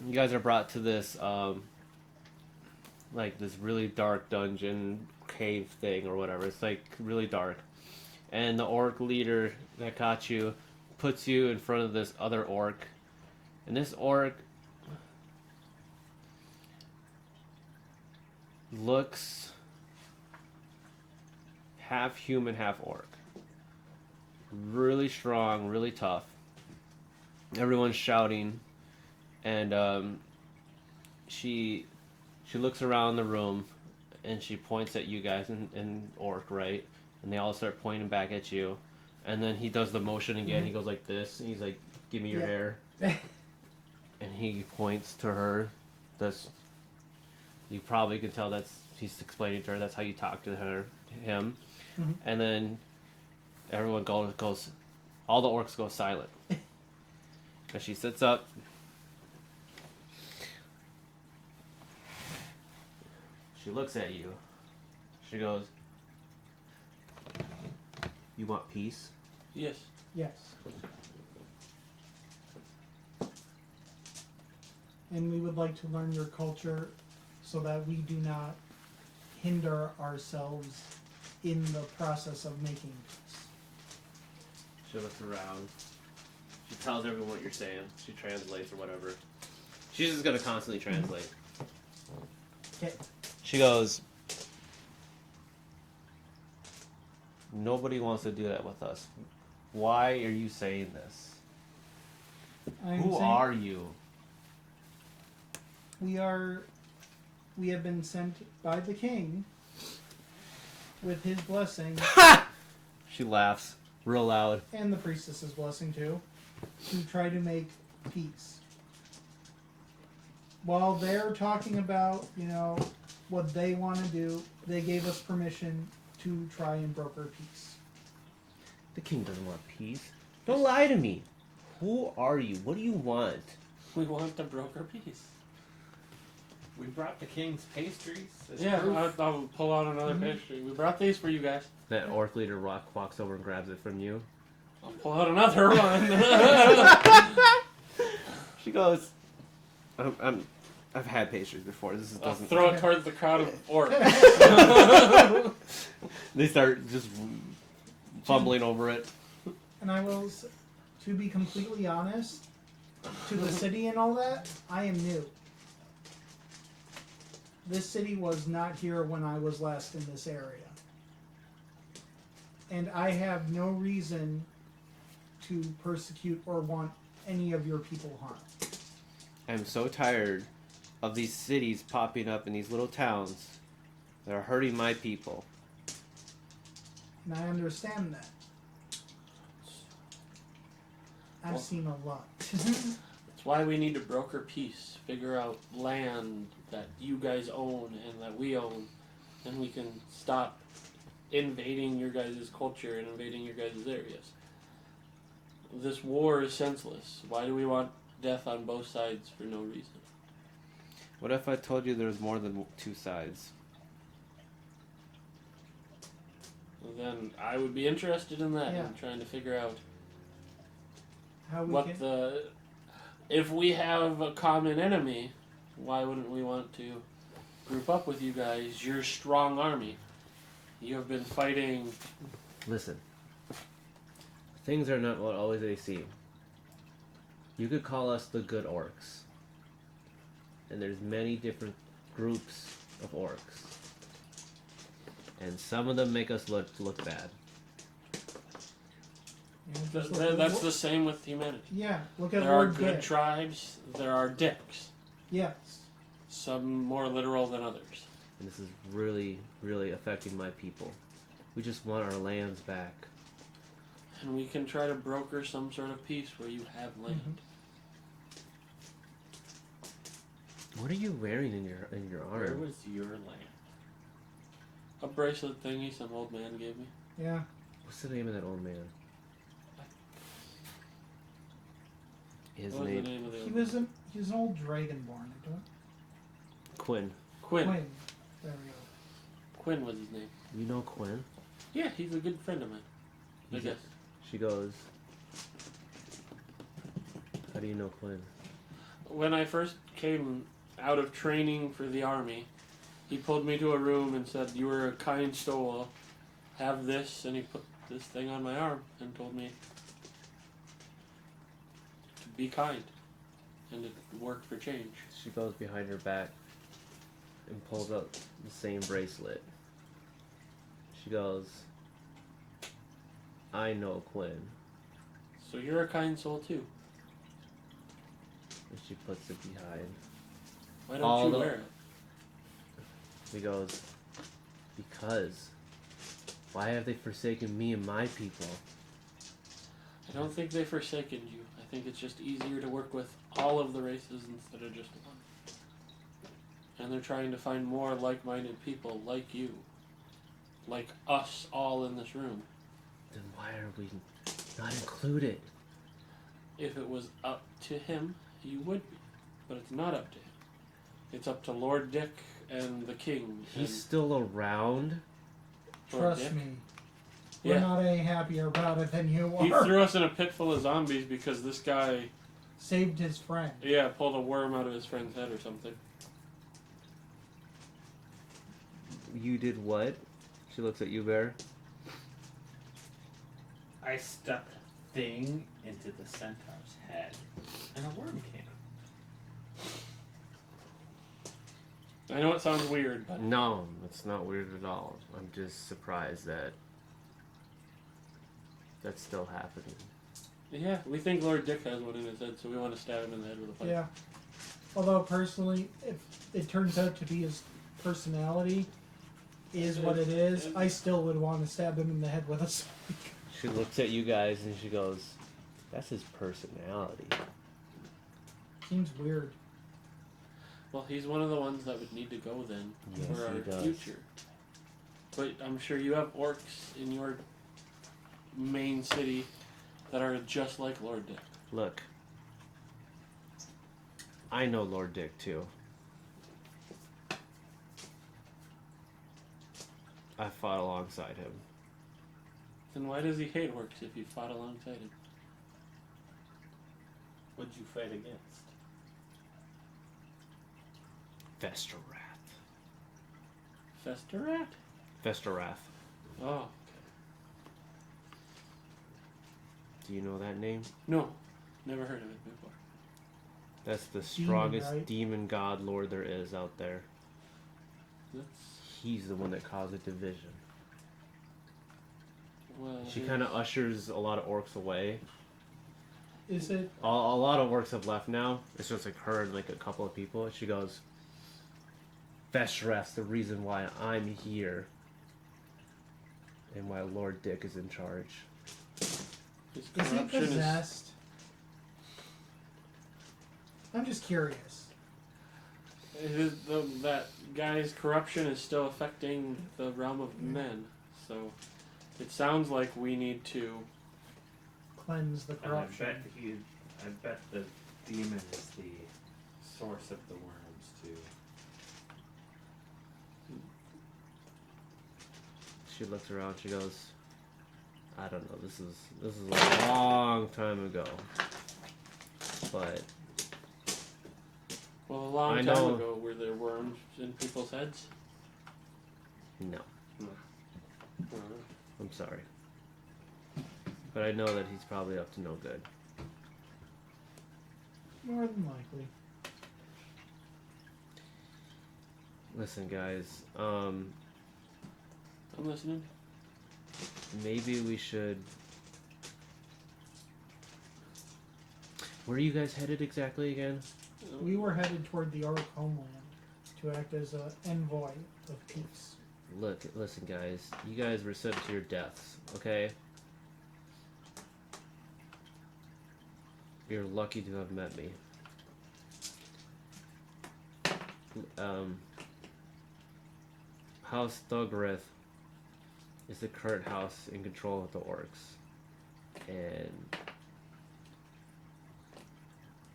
you guys are brought to this like this really dark dungeon cave thing or whatever. It's like really dark, and the orc leader that caught you puts you in front of this other orc, and this orc looks half human, half orc. Really strong, really tough. Everyone's shouting, and she looks around the room, and she points at you guys in orc, right? And they all start pointing back at you, and then he does the motion again. He goes like this, and he's like, "Give me your hair," and he points to her. That's you probably can tell he's explaining to her. That's how you talk to him, Mhm. and then everyone goes. All the orcs go silent. And she sits up. She looks at you. She goes, "You want peace?" Yes. Yes. And we would like to learn your culture so that we do not hinder ourselves in the process of making peace. She looks around. She tells everyone what you're saying. She translates or whatever. She's just gonna constantly translate. Okay. She goes, "Nobody wants to do that with us. Why are you saying this? Who are you?" We have been sent by the king with his blessing She laughs real loud. and the priestess's blessing too to try to make peace. While they're talking about, what they want to do, they gave us permission to try and broker peace. The king doesn't want peace. Don't lie to me. Who are you? What do you want? We want to broker peace. We brought the king's pastries. As Yeah, proof. I'll pull out another pastry. We brought these for you guys. That orc leader walks over and grabs it from you. I'll pull out another one. She goes, I've had pastries before. This I'll doesn't. throw it towards the crowd of orcs. They start just fumbling over it. And I will, to be completely honest, to the city and all that, I am new. This city was not here when I was last in this area. And I have no reason to persecute or want any of your people harmed. I'm so tired of these cities popping up in these little towns that are hurting my people. And I understand that. I've Well- seen a lot. That's why we need to broker peace. Figure out land that you guys own and that we own, and we can stop invading your guys' culture and invading your guys' areas. This war is senseless. Why do we want death on both sides for no reason? What if I told you there's more than two sides? Then I would be interested in that Yeah. and trying to figure out How we what can, the. If we have a common enemy, why wouldn't we want to group up with you guys? You're a strong army. You have been fighting. Listen. Things are not what always they seem. You could call us the good orcs. And there's many different groups of orcs. And some of them make us look bad. just look at That's the same with humanity. yeah. Look at There are Lord good Dick. tribes. There are dicks. Yes. Some more literal than others. And this is really, really affecting my people. We just want our lands back. And we can try to broker some sort of peace where you have land. What are you wearing in your Where arm? was your land? A bracelet thingy some old man gave me. Yeah. What's the name of that old man? His What was the name name of the He old was an old dragonborn. I don't. Quinn. Quinn. Quinn. There we go. Quinn was his name. You know Quinn? Yeah, he's a good friend of mine. I He's a- guess. She goes, how do you know Quinn? When I first came out of training for the army, he pulled me to a room and said, "You were a kind soul. Have this," and he put this thing on my arm and told me to be kind, and it worked for change. She goes behind her back and pulls out the same bracelet. She goes, I know Quinn. So you're a kind soul too. And she puts it behind. Why don't All you the- wear it? He goes, because why have they forsaken me and my people? I don't think they've forsaken you. I think it's just easier to work with all of the races instead of just one. And they're trying to find more like-minded people like you. Like us all in this room. Then why are we not included? If it was up to him, you would be. But it's not up to him. It's up to Lord Dick and the King. He's and still around? Lord Trust Dick. me. We're Yeah. not any happier about it than you He are. threw us in a pit full of zombies because this guy, Saved his friend. pulled a worm out of his friend's head or something. You did what? She looks at you, Bear. I stuck a thing into the centaur's head, and a worm came. I know it sounds weird, but No, it's not weird at all. I'm just surprised that that's still happening. yeah, we think Lord Dick has one in his head, so we want to stab him in the head with a pipe. Yeah. Although personally, if it turns out to be his personality is what it is, I still would want to stab him in the head with a spike. She looks at you guys and she goes, that's his personality. Seems weird. Well, he's one of the ones that would need to go then Yes, for our he does. future. But I'm sure you have orcs in your main city that are just like Lord Dick. Look, I know Lord Dick too. I fought alongside him. Then why does he hate orcs if you fought alongside him? What'd you fight against? Vesterrath. Festerat? Vesterrath. Oh. Do you know that name? No, never heard of it before. That's the Demon, strongest right? demon god lord there is out there. That's He's the one that caused the division. well. She kind of ushers a lot of orcs away. Is it? A lot of orcs have left now. It's just like her and like a couple of people. She goes, Veshref's the reason why I'm here. And why Lord Dick is in charge. His Is he corruption is possessed? I'm just curious. that guy's corruption is still affecting the realm of men. So it sounds like we need to. Cleanse the And I corruption. bet the demon is the source of the worms too. She looks around. She goes, I don't know. This is a long time ago. But Well, a long I time know- ago, were there worms in people's heads? no, Uh, I'm sorry. But I know that he's probably up to no good. More than likely. Listen, guys. I'm listening. Maybe we should. Where are you guys headed exactly again? We were headed toward the Orc homeland to act as an envoy of peace. Look, listen, guys. You guys were sent to your deaths, okay? You're lucky to have met me. House Thugrith is the current house in control of the orcs. And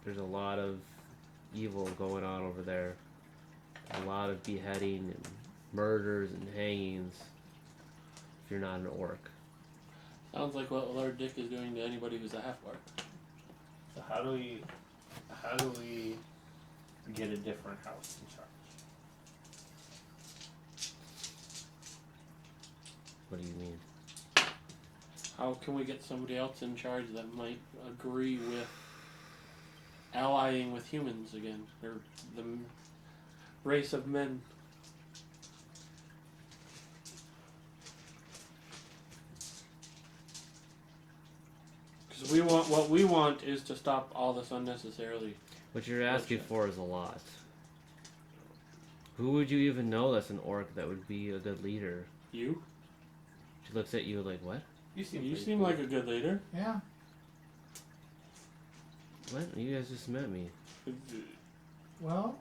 there's a lot of evil going on over there. A lot of beheading and murders and hangings if you're not an orc. Sounds like what Lord Dick is doing to anybody who's a half-orc. So how do we get a different house in charge? What do you mean? How can we get somebody else in charge that might agree with allying with humans again, or the race of men? Because what we want is to stop all this unnecessarily. What you're asking for is a lot. Who would you even know that's an orc that would be a good leader? You? She looks at you like, what? You seem like a good leader. Yeah. What? You guys just met me. Well,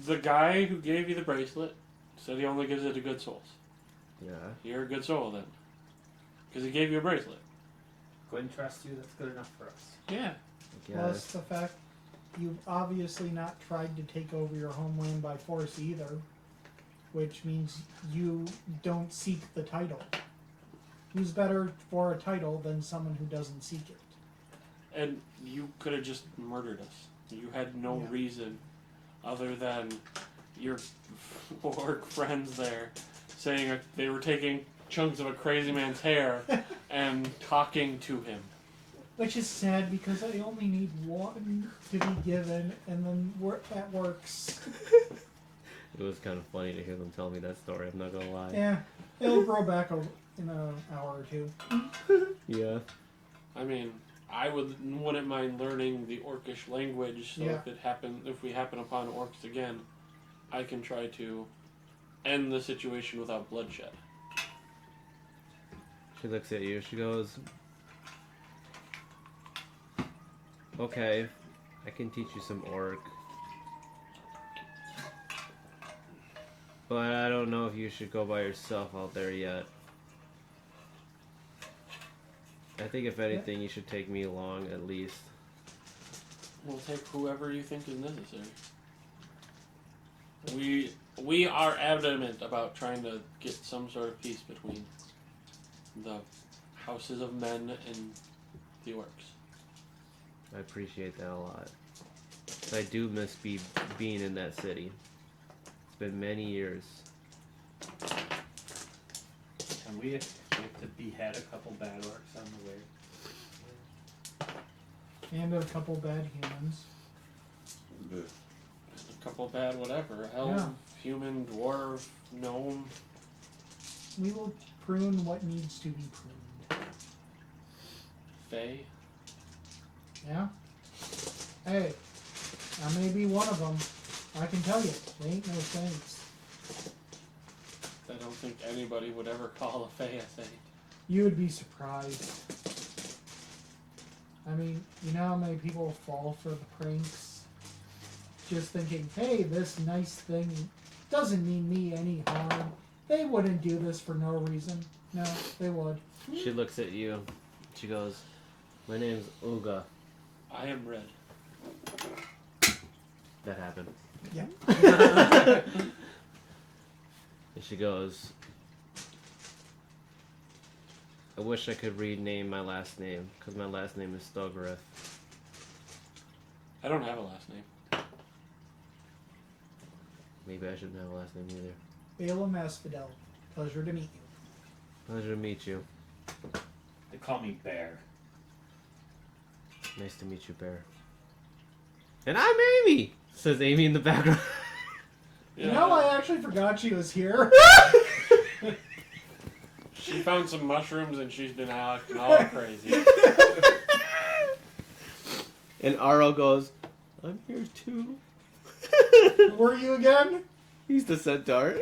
The guy who gave you the bracelet said he only gives it to good souls. Yeah. You're a good soul then. Because he gave you a bracelet. Gwen trusts you, that's good enough for us. Yeah. I plus guess. the fact you've obviously not tried to take over your homeland by force either, which means you don't seek the title. Who's better for a title than someone who doesn't seek it? And you could have just murdered us. You had no Yeah. reason other than your orc friends there saying they were taking chunks of a crazy man's hair and talking to him. Which is sad because I only need one to be given, and then that works. It was kind of funny to hear them tell me that story, I'm not gonna lie. Yeah, it'll grow back in an hour or two. Yeah. I mean, I wouldn't mind learning the orcish language, so Yeah. if we happen upon orcs again, I can try to end the situation without bloodshed. She looks at you, she goes, okay, I can teach you some orc. But I don't know if you should go by yourself out there yet. I think if anything, you should take me along at least. We'll take whoever you think is necessary. We are adamant about trying to get some sort of peace between the houses of men and the orcs. I appreciate that a lot. I do miss being in that city. It's been many years. And we have to behead a couple bad orcs on the way. And a couple bad humans. A couple bad whatever. Elf, Yeah. human, dwarf, gnome. We will prune what needs to be pruned. Fae. Yeah? Hey, I may be one of them. I can tell you, they ain't no saints. I don't think anybody would ever call a Fae a saint. You would be surprised. I mean, you know how many people fall for the pranks? Just thinking, hey, this nice thing doesn't mean me any harm. They wouldn't do this for no reason. No, they would. She looks at you. She goes, "My name's Uga." I am red. That happened. Yeah. And she goes, "I wish I could rename my last name, because my last name is Stogrith." I don't have a last name. Maybe I shouldn't have a last name either. Balaam Asphodel. Pleasure to meet you. Pleasure to meet you. They call me Bear. Nice to meet you, Bear. And I'm Amy, says Amy in the background. You know, I actually forgot she was here. She found some mushrooms and she's been acting all crazy. And Aro goes, "I'm here too." Who were you again? He's the centaur.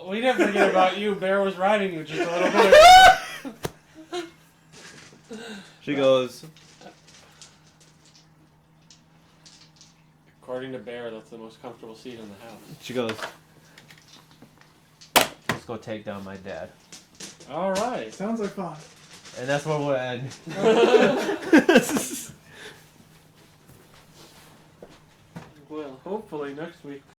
We didn't forget about you. Bear was riding you just a little bit. She goes, According to Bear, that's the most comfortable seat in the house. she goes, "Let's go take down my dad." All right. Sounds like fun. And that's where we'll end. Well, hopefully next week